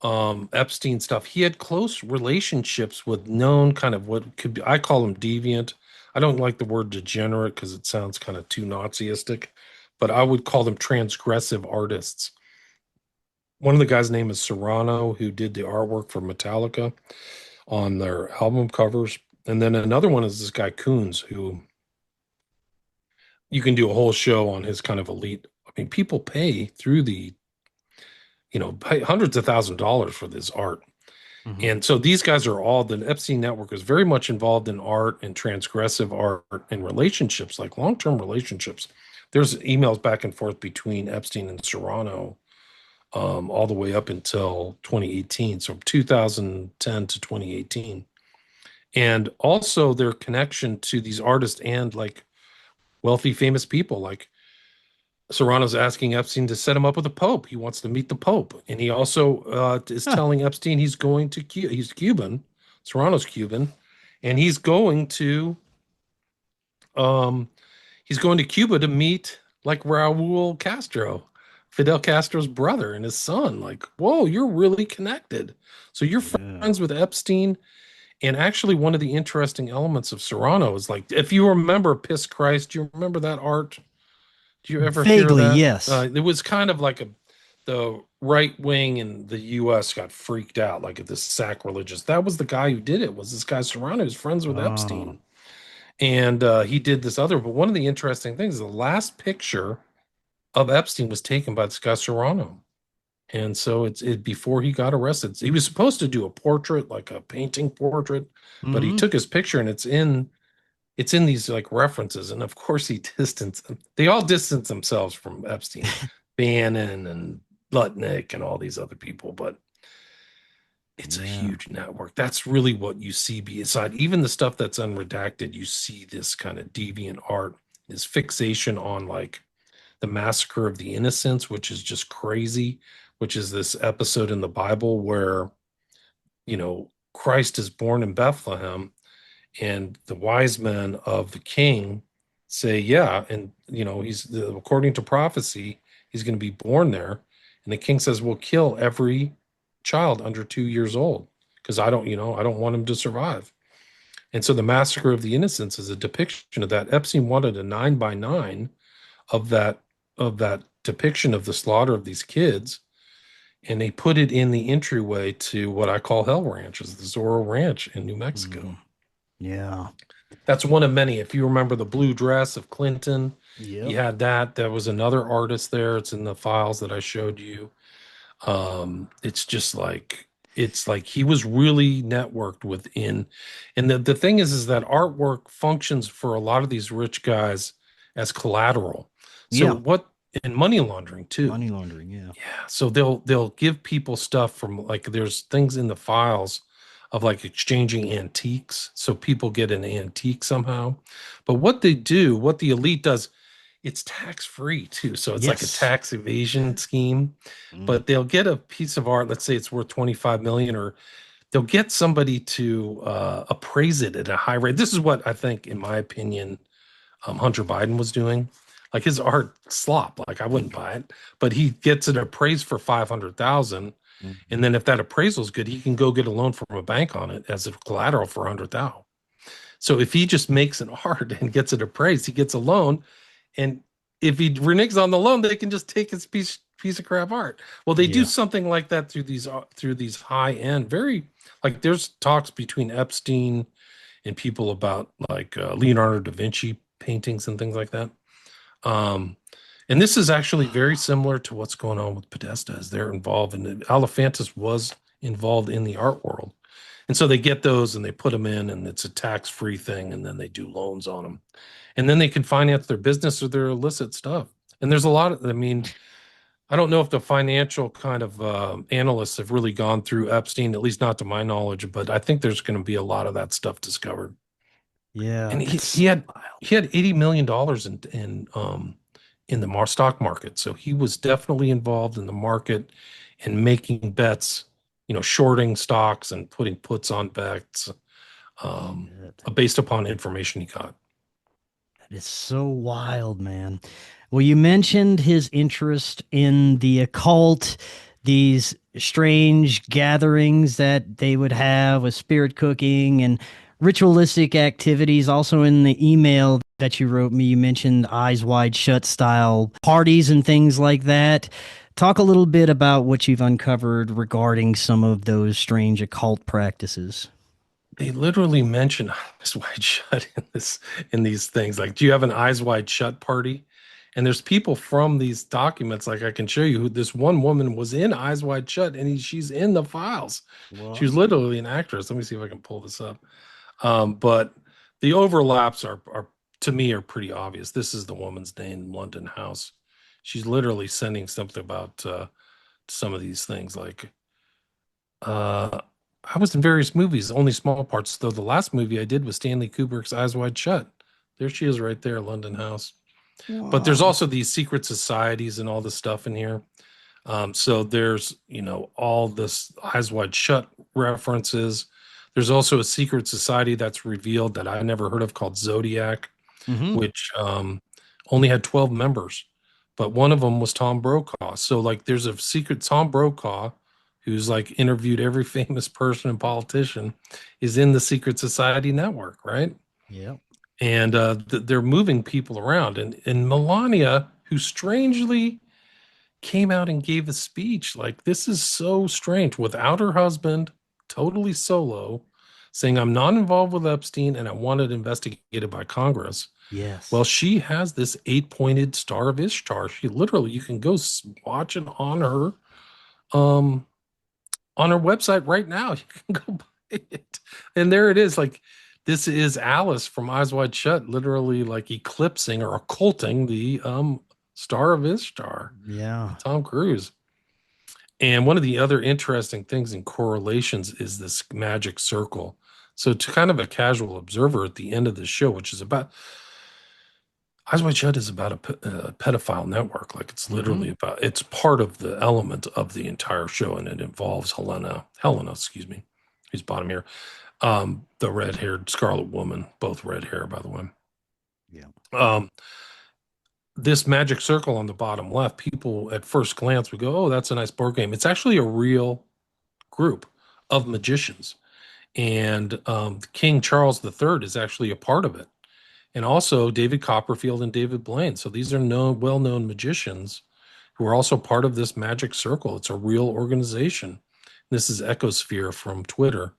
Epstein stuff, he had close relationships with known kind of what could be, I call him deviant. I don't like the word degenerate because it sounds kind of too Naziistic, but I would call them transgressive artists. One of the guys' name is Serrano, who did the artwork for Metallica on their album covers. And then another one is this guy Coons, who you can do a whole show on his kind of elite. I mean, people pay through pay hundreds of $1,000s for this art. Mhm. And so these guys are all, the Epstein network is very much involved in art and transgressive art and relationships, like long-term relationships. There's emails back and forth between Epstein and Serrano, all the way up until 2018. So 2010 to 2018. And also their connection to these artists and like wealthy, famous people. Like Serrano's asking Epstein to set him up with the Pope. He wants to meet the Pope. And he also is Huh. telling Epstein he's going to Cuba. He's Cuban. Serrano's Cuban. And um, he's going to Cuba to meet like Raul Castro, Fidel Castro's brother and his son. Like, whoa, you're really connected. So you're Yeah. friends with Epstein. And actually, one of the interesting elements of Serrano is like, if you remember Piss Christ, do you remember that art? Do you ever hear Vaguely, that? yes. It was kind of like the right wing in the U.S. got freaked out, like this sacrilegious. That was the guy who did it. Was this guy Serrano, who's friends with Oh. Epstein, and he did this other. But one of the interesting things, the last picture of Epstein was taken by this guy Serrano, and so it before he got arrested. He was supposed to do a portrait, like a painting portrait, but he Hmm. took his picture, and it's in these like references, and of course he distanced them. They all distance themselves from Epstein, Bannon and Lutnick and all these other people, but it's a Yeah. huge network. That's really what you see beside even the stuff that's unredacted. You see this kind of deviant art, this fixation on like the massacre of the innocents, which is just crazy, which is this episode in the Bible where, Christ is born in Bethlehem and the wise men of the king say, yeah, and according to prophecy, he's going to be born there. And the king says, we'll kill every child under 2 years old because I don't want him to survive. And so the massacre of the innocents is a depiction of that. Epstein wanted a 9 by 9 of that depiction of the slaughter of these kids, and they put it in the entryway to what I call Hell Ranch, is the Zorro Ranch in New Mexico. Mm. Yeah. That's one of many. If you remember the blue dress of Clinton, Yep. you had that. There was another artist there. It's in the files that I showed you. It's just like he was really networked within. And the thing is that artwork functions for a lot of these rich guys as collateral. So Yeah. what and money laundering too. Money laundering. Yeah. Yeah, so they'll give people stuff from like there's things in the files of like exchanging antiques, so people get an antique somehow. But what they do, what the elite does, it's tax free too. So it's like a Yes. tax evasion scheme, but they'll get a piece of art. Let's say it's worth 25 million, or they'll get somebody to appraise it at a high rate. This is what I think, in my opinion, Hunter Biden was doing. Like his art slop, like I wouldn't buy it, but he gets it appraised for 500,000. And then if that appraisal is good, he can go get a loan from a bank on it as a collateral for 100,000. So if he just makes an art and gets it appraised, he gets a loan. And if he reneges on the loan, they can just take his piece of crap art. Well, they do something like that through these high end, very, like there's talks between Epstein and people about like Leonardo da Vinci paintings and things like that. And this is actually very similar to what's going on with Podesta, as they're involved in it. Alephantis was involved in the art world. And so they get those and they put them in, and it's a tax-free thing, and then they do loans on them. And then they can finance their business or their illicit stuff. And there's a lot of, I mean, I don't know if the financial kind of analysts have really gone through Epstein, at least not to my knowledge, but I think there's going to be a lot of that stuff discovered. Yeah. And he had $80 million in the stock market. So he was definitely involved in the market and making bets, shorting stocks and putting puts on bets based upon information he got. That is so wild, man. Well, you mentioned his interest in the occult, these strange gatherings that they would have with spirit cooking and ritualistic activities. Also, in the email that you wrote me, you mentioned eyes wide shut style parties and things like that. Talk a little bit about what you've uncovered regarding some of those strange occult practices. They literally mention eyes wide shut in these things. Like, do you have an eyes wide shut party? And there's people from these documents, like I can show you, who this one woman was in Eyes Wide Shut, and she's in the files. Wow. She's literally an actress. Let me see if I can pull this up. But the overlaps are to me are pretty obvious. This is the woman's name, London House. She's literally sending something about some of these things, like I was in various movies, only small parts. Though the last movie I did was Stanley Kubrick's Eyes Wide Shut. There she is right there, London House. Wow. But there's also these secret societies and all this stuff in here. So there's, all this Eyes Wide Shut references. There's also a secret society that's revealed that I never heard of called Zodiac, which only had 12 members. But one of them was Tom Brokaw. So, like, there's a secret Tom Brokaw, who's like interviewed every famous person and politician, is in the secret society network, right? Yeah. And they're moving people around. And Melania, who strangely came out and gave a speech, like, this is so strange, without her husband, totally solo, saying, I'm not involved with Epstein and I want it investigated by Congress. Yes. Well, she has this 8-pointed Star of Ishtar. She literally, you can go watch it on her website right now. You can go buy it. And there it is. Like, this is Alice from Eyes Wide Shut, literally like eclipsing or occulting the Star of Ishtar. Yeah. Tom Cruise. And one of the other interesting things in correlations is this magic circle. So to kind of a casual observer at the end of the show, which is about Eyes Wide Shut is about a pedophile network. Like, it's literally about, it's part of the element of the entire show, and it involves Helena, excuse me, who's bottom here. The red-haired Scarlet Woman, both red hair, by the way. Yeah. This magic circle on the bottom left, people at first glance would go, oh, that's a nice board game. It's actually a real group of magicians. And King Charles III is actually a part of it. And also David Copperfield and David Blaine. So these are well-known magicians who are also part of this magic circle. It's a real organization. This is Ecosphere from Twitter.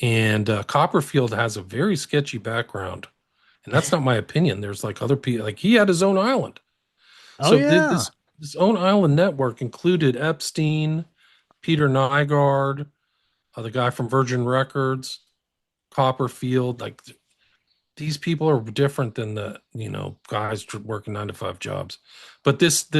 And Copperfield has a very sketchy background. And that's not my opinion. There's like other people, like he had his own island. Oh, So yeah. this own island network included Epstein, Peter Nygaard, the guy from Virgin Records, Copperfield. Like, these people are different than the, guys working 9-to-5 jobs. But this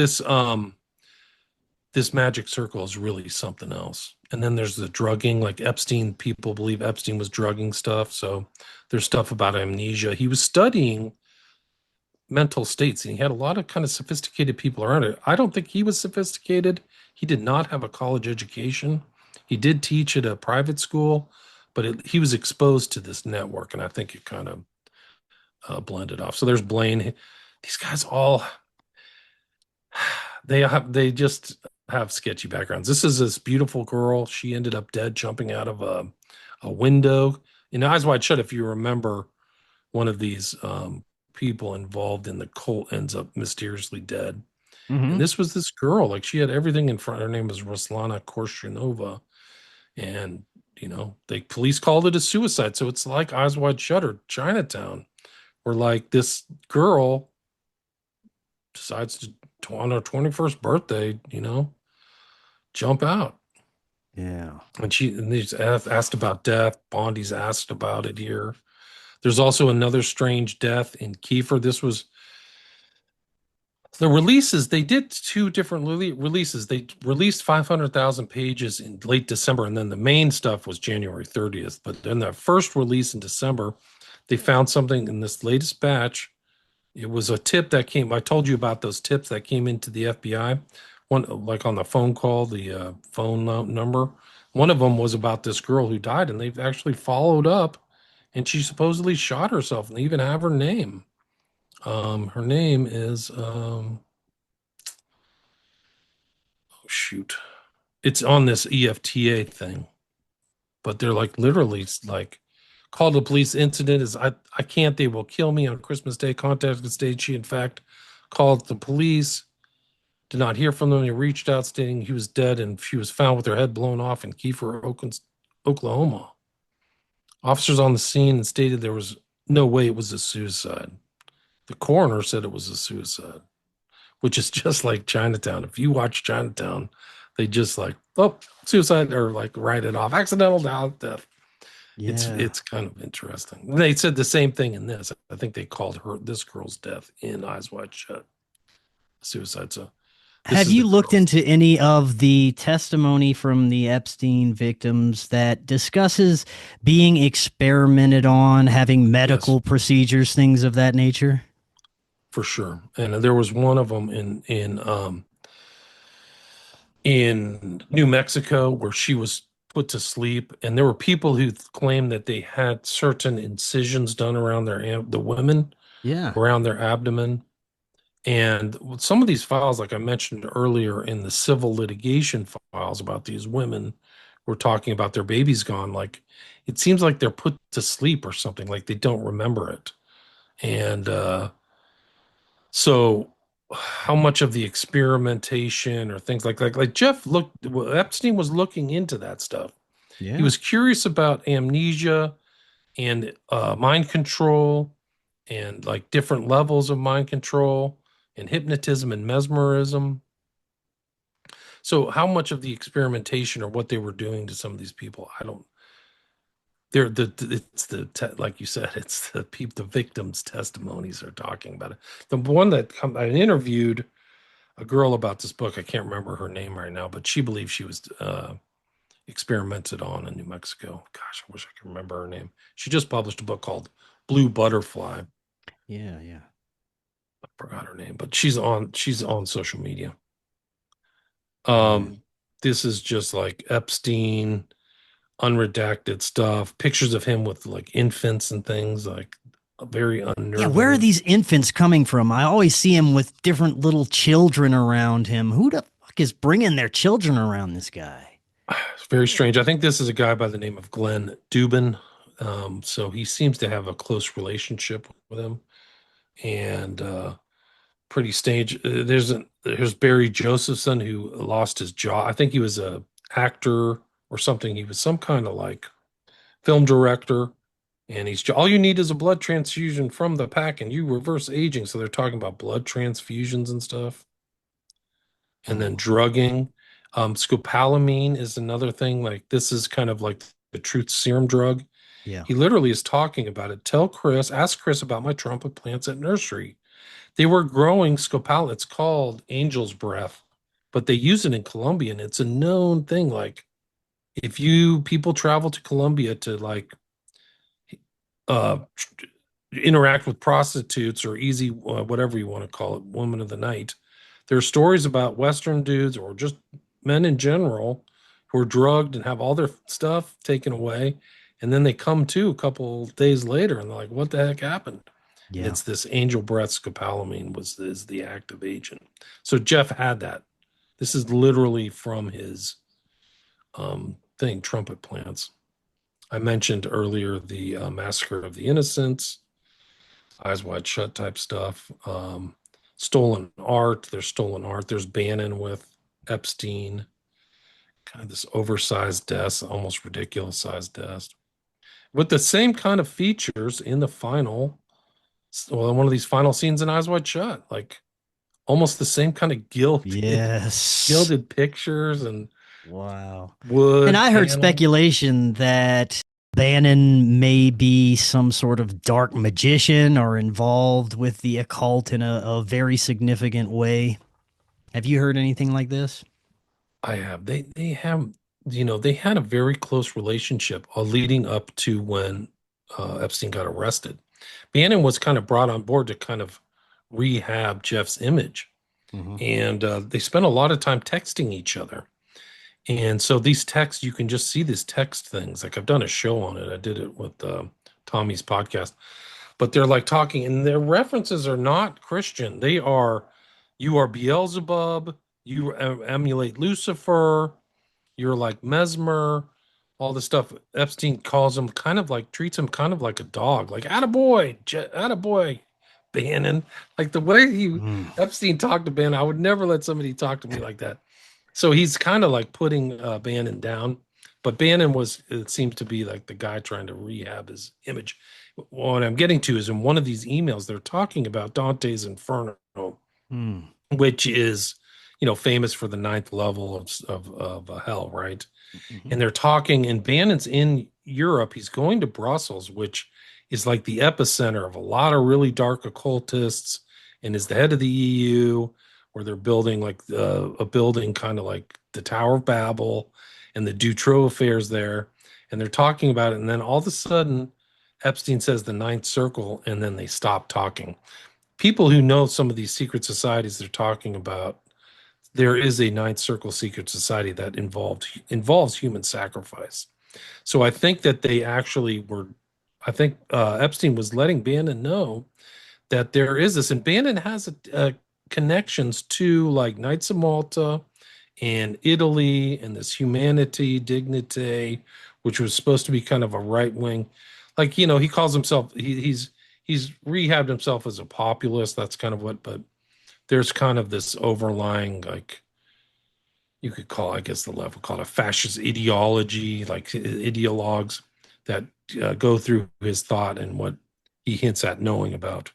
magic circle is really something else. And then there's the drugging, like Epstein, people believe Epstein was drugging stuff. So there's stuff about amnesia. He was studying mental states, and he had a lot of kind of sophisticated people around it. I don't think he was sophisticated. He did not have a college education. He did teach at a private school, but he was exposed to this network, and I think it kind of blended off. So there's Blaine. These guys all they just have sketchy backgrounds. This is this beautiful girl. She ended up dead jumping out of a window. In Eyes Wide Shut, if you remember, one of these people involved in the cult ends up mysteriously dead. And this was this girl. Like, she had everything in front. Her name was Ruslana Korshinova. And, the police called it a suicide. So it's like Eyes Wide Shut or Chinatown, where like this girl decides to, on her 21st birthday, jump out. Yeah. And he's asked about death. Bondi's asked about it here. There's also another strange death in Kiefer. This was the releases. They did two different releases. They released 500,000 pages in late December, and then the main stuff was January 30th. But then the first release in December, they found something in this latest batch. It was a tip that came. I told you about those tips that came into the FBI. One, like on the phone call, the phone number. One of them was about this girl who died, and they've actually followed up, and she supposedly shot herself, and they even have her name. Her name is oh shoot, it's on this EFTA thing, but they're like literally like, called the police. Incident is I can't. They will kill me on Christmas Day. Contacted state. She in fact called the police. Did not hear from them. They reached out stating he was dead, and she was found with her head blown off in Kiefer, Oklahoma. Officers on the scene stated there was no way it was a suicide. The coroner said it was a suicide, which is just like Chinatown. If you watch Chinatown, they just like, oh, suicide, or like write it off, accidental death. Yeah. It's kind of interesting. They said the same thing in this. I think they called this girl's death in Eyes Wide Shut suicide. So have you looked into any of the testimony from the Epstein victims that discusses being experimented on, having medical procedures, things of that nature? For sure. And there was one of them in New Mexico where she was put to sleep, and there were people who claimed that they had certain incisions done around the women, around their abdomen. And some of these files, like I mentioned earlier in the civil litigation files about these women, were talking about their babies gone. Like, it seems like they're put to sleep or something, like they don't remember it. And so how much of the experimentation or things like Epstein was looking into that stuff. Yeah. He was curious about amnesia and mind control, and like different levels of mind control, and hypnotism and mesmerism. So how much of the experimentation or what they were doing to some of these people, I don't. Like you said, it's the victims' testimonies are talking about it. The one that I interviewed a girl about this book. I can't remember her name right now, but she believes she was experimented on in New Mexico. Gosh, I wish I could remember her name. She just published a book called Blue Butterfly. Yeah. I forgot her name, but she's on social media. This is just like Epstein, unredacted stuff, pictures of him with like infants and things, like very unnerving. Yeah, where are these infants coming from? I always see him with different little children around him. Who the fuck is bringing their children around this guy? It's very strange. I think this is a guy by the name of Glenn Dubin. So he seems to have a close relationship with him, and pretty stage. There's Barry Josephson, who lost his jaw. I think he was a actor or something. He was some kind of like film director, and all you need is a blood transfusion from the pack, and you reverse aging. So they're talking about blood transfusions and stuff, and then drugging. Scopolamine is another thing. Like, this is kind of like the truth serum drug. Yeah. He literally is talking about it. Ask Chris about my trumpet plants at nursery. They were growing scopolamine. It's called angel's breath, but they use it in Colombia, and it's a known thing. Like, if people travel to Colombia to like interact with prostitutes or easy, whatever you want to call it, woman of the night. There are stories about Western dudes or just men in general who are drugged and have all their stuff taken away. And then they come to a couple days later and they're like, what the heck happened? And Yeah. it's this angel breath scopolamine is the active agent. So Jeff had that. This is literally from his thing, trumpet plants. I mentioned earlier the massacre of the innocents, eyes wide shut type stuff. Stolen art. There's stolen art. There's Bannon with Epstein, kind of this oversized desk, almost ridiculous sized desk, with the same kind of features in the final. Well, one of these final scenes in Eyes Wide Shut, like almost the same kind of Yes. gilded pictures and Wow. wood And I heard panel. speculation that Bannon may be some sort of dark magician or involved with the occult in a very significant way. Have you heard anything like this? I have. They have, they had a very close relationship leading up to when Epstein got arrested. Bannon was kind of brought on board to kind of rehab Jeff's image. Mhm. And they spent a lot of time texting each other. And so these texts, you can just see these text things. Like I've done a show on it. I did it with Tommy's podcast. But they're like talking, and their references are not Christian. They are, you are Beelzebub, you emulate Lucifer, you're like Mesmer, all the stuff. Epstein calls him kind of like, treats him kind of like a dog, like attaboy, attaboy, Bannon. Like the way Mm. Epstein talked to Bannon, I would never let somebody talk to me like that. So he's kind of like putting Bannon down. But Bannon it seems to be like the guy trying to rehab his image. What I'm getting to is in one of these emails, they're talking about Dante's Inferno, Mm. which is, famous for the ninth level of hell, right? Mhm. And they're talking, and Bannon's in Europe. He's going to Brussels, which is like the epicenter of a lot of really dark occultists, and is the head of the EU, where they're building like a building kind of like the Tower of Babel and the Dutroux affairs there. And they're talking about it. And then all of a sudden, Epstein says the ninth circle, and then they stop talking. People who know some of these secret societies they're talking about, there is a ninth circle secret society that involves human sacrifice. So I think that they actually were. I think Epstein was letting Bannon know that there is this, and Bannon has connections to like Knights of Malta and Italy and this Humanity Dignity, which was supposed to be kind of a right wing. Like he calls himself he's rehabbed himself as a populist. That's kind of what, but there's kind of this overlying, like, you could call, I guess the left would call it a fascist ideology, like ideologues that go through his thought and what he hints at knowing about.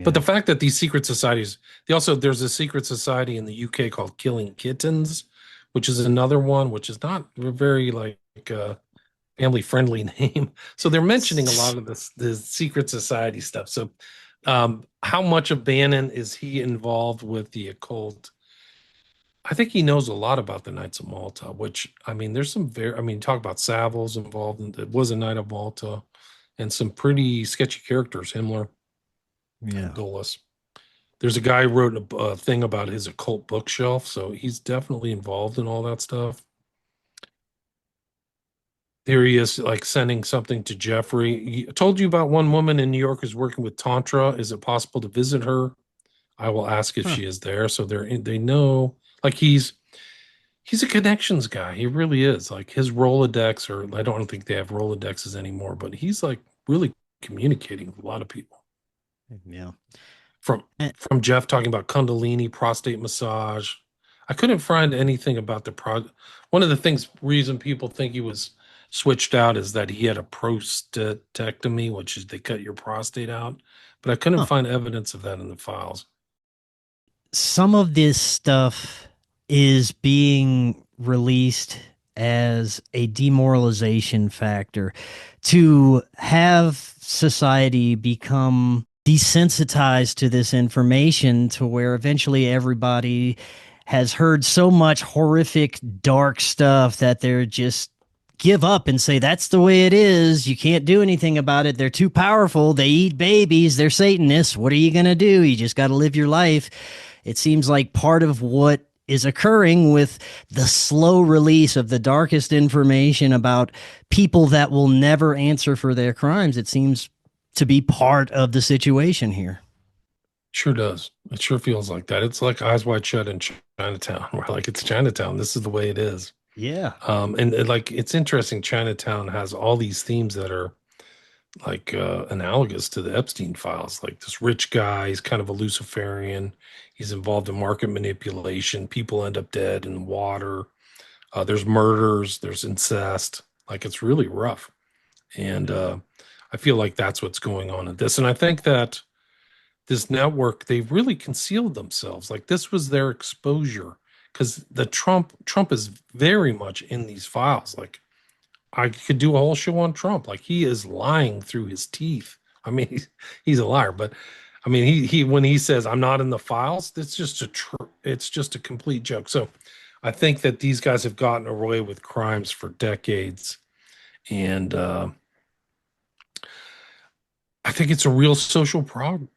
But the Yeah. fact that these secret societies, there's a secret society in the UK called Killing Kittens, which is another one, which is not very like family friendly name. So they're mentioning a lot of the secret society stuff. So how much of Bannon is he involved with the occult? I think he knows a lot about the Knights of Malta, which, I mean, there's some talk about Savile's involved, and it was a Knight of Malta, and some pretty sketchy characters, Himmler and Yeah. Dulles. There's a guy who wrote a thing about his occult bookshelf, so he's definitely involved in all that stuff. Here he is, like sending something to Jeffrey. I told you about one woman in New York who's working with Tantra. Is it possible to visit her? I will ask if Huh. she is there. So they know, like he's a connections guy. He really is. Like his Rolodex, or I don't think they have Rolodexes anymore, but he's like really communicating with a lot of people. Yeah. From And- from Jeff talking about Kundalini, prostate massage. I couldn't find anything about one of the reason people think he was switched out is that he had a prostatectomy, which is they cut your prostate out. But I couldn't Huh. find evidence of that in the files. Some of this stuff is being released as a demoralization factor to have society become desensitized to this information to where eventually everybody has heard so much horrific dark stuff that they're just give up and say, that's the way it is. You can't do anything about it. They're too powerful. They eat babies. They're Satanists. What are you going to do? You just got to live your life. It seems like part of what is occurring with the slow release of the darkest information about people that will never answer for their crimes, it seems to be part of the situation here. Sure does. It sure feels like that. It's like Eyes Wide Shut in Chinatown. We're like, it's Chinatown. This is the way it is. Yeah. And like, it's interesting. Chinatown has all these themes that are like analogous to the Epstein files. Like this rich guy, he's kind of a Luciferian. He's involved in market manipulation. People end up dead in water. There's murders. There's incest. Like, it's really rough. And I feel like that's what's going on in this. And I think that this network, they really concealed themselves. Like, this was their exposure, because the Trump is very much in these files. Like, I could do a whole show on Trump. Like, he is lying through his teeth. I mean, he's a liar, but I mean, he when he says I'm not in the files, it's just a complete joke. So I think that these guys have gotten away with crimes for decades, and I think it's a real social problem.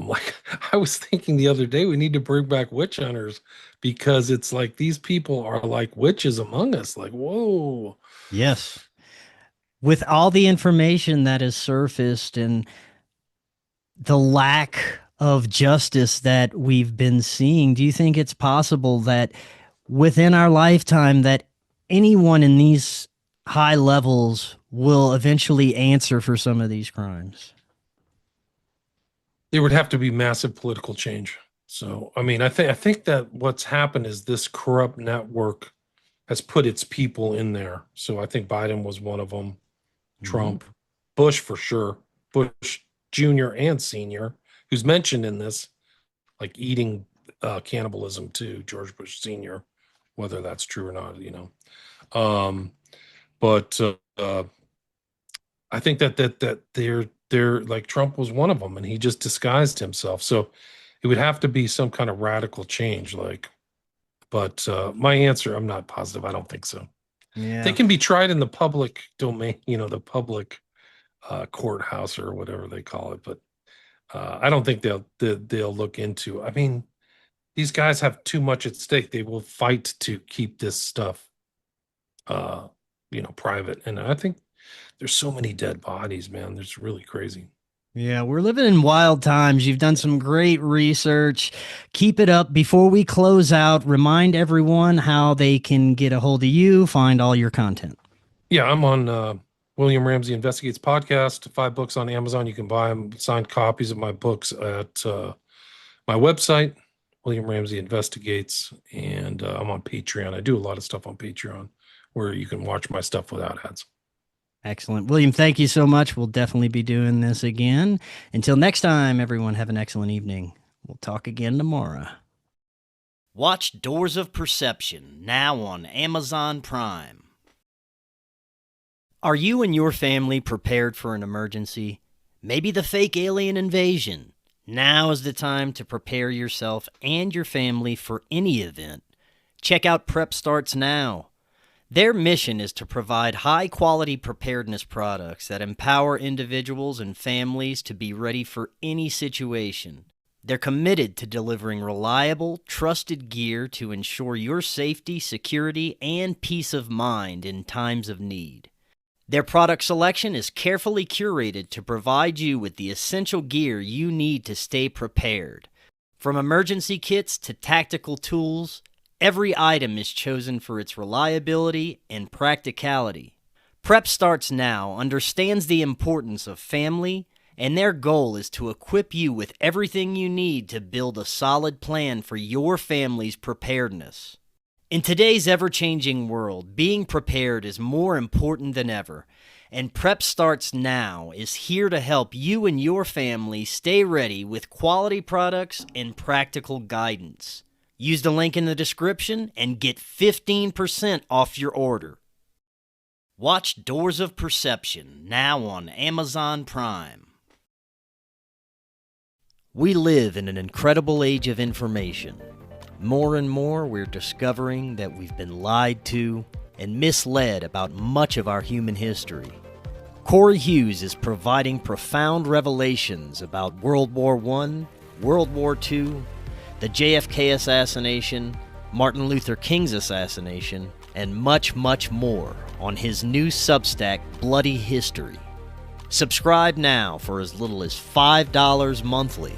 Like, I was thinking the other day, we need to bring back witch hunters, because it's like these people are like witches among us. Like, whoa. Yes. With all the information that is surfaced and the lack of justice that we've been seeing, do you think it's possible that within our lifetime that anyone in these high levels will eventually answer for some of these crimes? There would have to be massive political change. So, I mean, I think that what's happened is this corrupt network has put its people in there. So I think Biden was one of them, Trump, Bush for sure, Bush Jr. and Senior, who's mentioned in this, like eating cannibalism too, George Bush Senior, whether that's true or not, you know. But I think that they're like, Trump was one of them, and he just disguised himself. So it would have to be some kind of radical change, like. But my answer, I'm not positive. I don't think so. Yeah. They can be tried in the public domain, you know, the public courthouse or whatever they call it. But I don't think they'll look into. I mean, these guys have too much at stake. They will fight to keep this stuff, you know, private. And I think there's so many dead bodies, man. It's really crazy. Yeah, we're living in wild times. You've done some great research. Keep it up. Before we close out, remind everyone how they can get a hold of you, find all your content. Yeah, I'm on William Ramsey Investigates podcast, 5 books on Amazon. You can buy them, signed copies of my books at my website, William Ramsey Investigates, and I'm on Patreon. I do a lot of stuff on Patreon where you can watch my stuff without ads. Excellent. William, thank you so much. We'll definitely be doing this again. Until next time, everyone, have an excellent evening. We'll talk again tomorrow. Watch Doors of Perception, now on Amazon Prime. Are you and your family prepared for an emergency? Maybe the fake alien invasion? Now is the time to prepare yourself and your family for any event. Check out Prep Starts Now. Their mission is to provide high-quality preparedness products that empower individuals and families to be ready for any situation. They're committed to delivering reliable, trusted gear to ensure your safety, security, and peace of mind in times of need. Their product selection is carefully curated to provide you with the essential gear you need to stay prepared. From emergency kits to tactical tools, every item is chosen for its reliability and practicality. Prep Starts Now understands the importance of family, and their goal is to equip you with everything you need to build a solid plan for your family's preparedness. In today's ever-changing world, being prepared is more important than ever, and Prep Starts Now is here to help you and your family stay ready with quality products and practical guidance. Use the link in the description and get 15% off your order. Watch Doors of Perception, now on Amazon Prime. We live in an incredible age of information. More and more, we're discovering that we've been lied to, and misled about much of our human history. Cory Hughes is providing profound revelations about World War I, World War II, the JFK assassination, Martin Luther King's assassination, and much, much more on his new Substack, Bloody History. Subscribe now for as little as $5 monthly.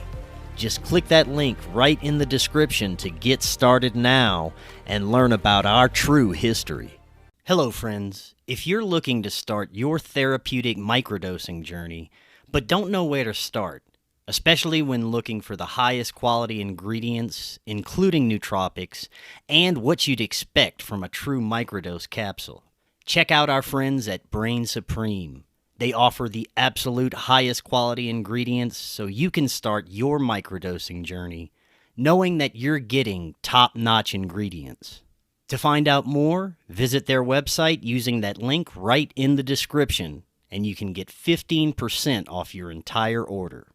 Just click that link right in the description to get started now and learn about our true history. Hello, friends. If you're looking to start your therapeutic microdosing journey, but don't know where to start, especially when looking for the highest quality ingredients, including nootropics, and what you'd expect from a true microdose capsule, check out our friends at Brainsupreme. They offer the absolute highest quality ingredients so you can start your microdosing journey, knowing that you're getting top-notch ingredients. To find out more, visit their website using that link right in the description, and you can get 15% off your entire order.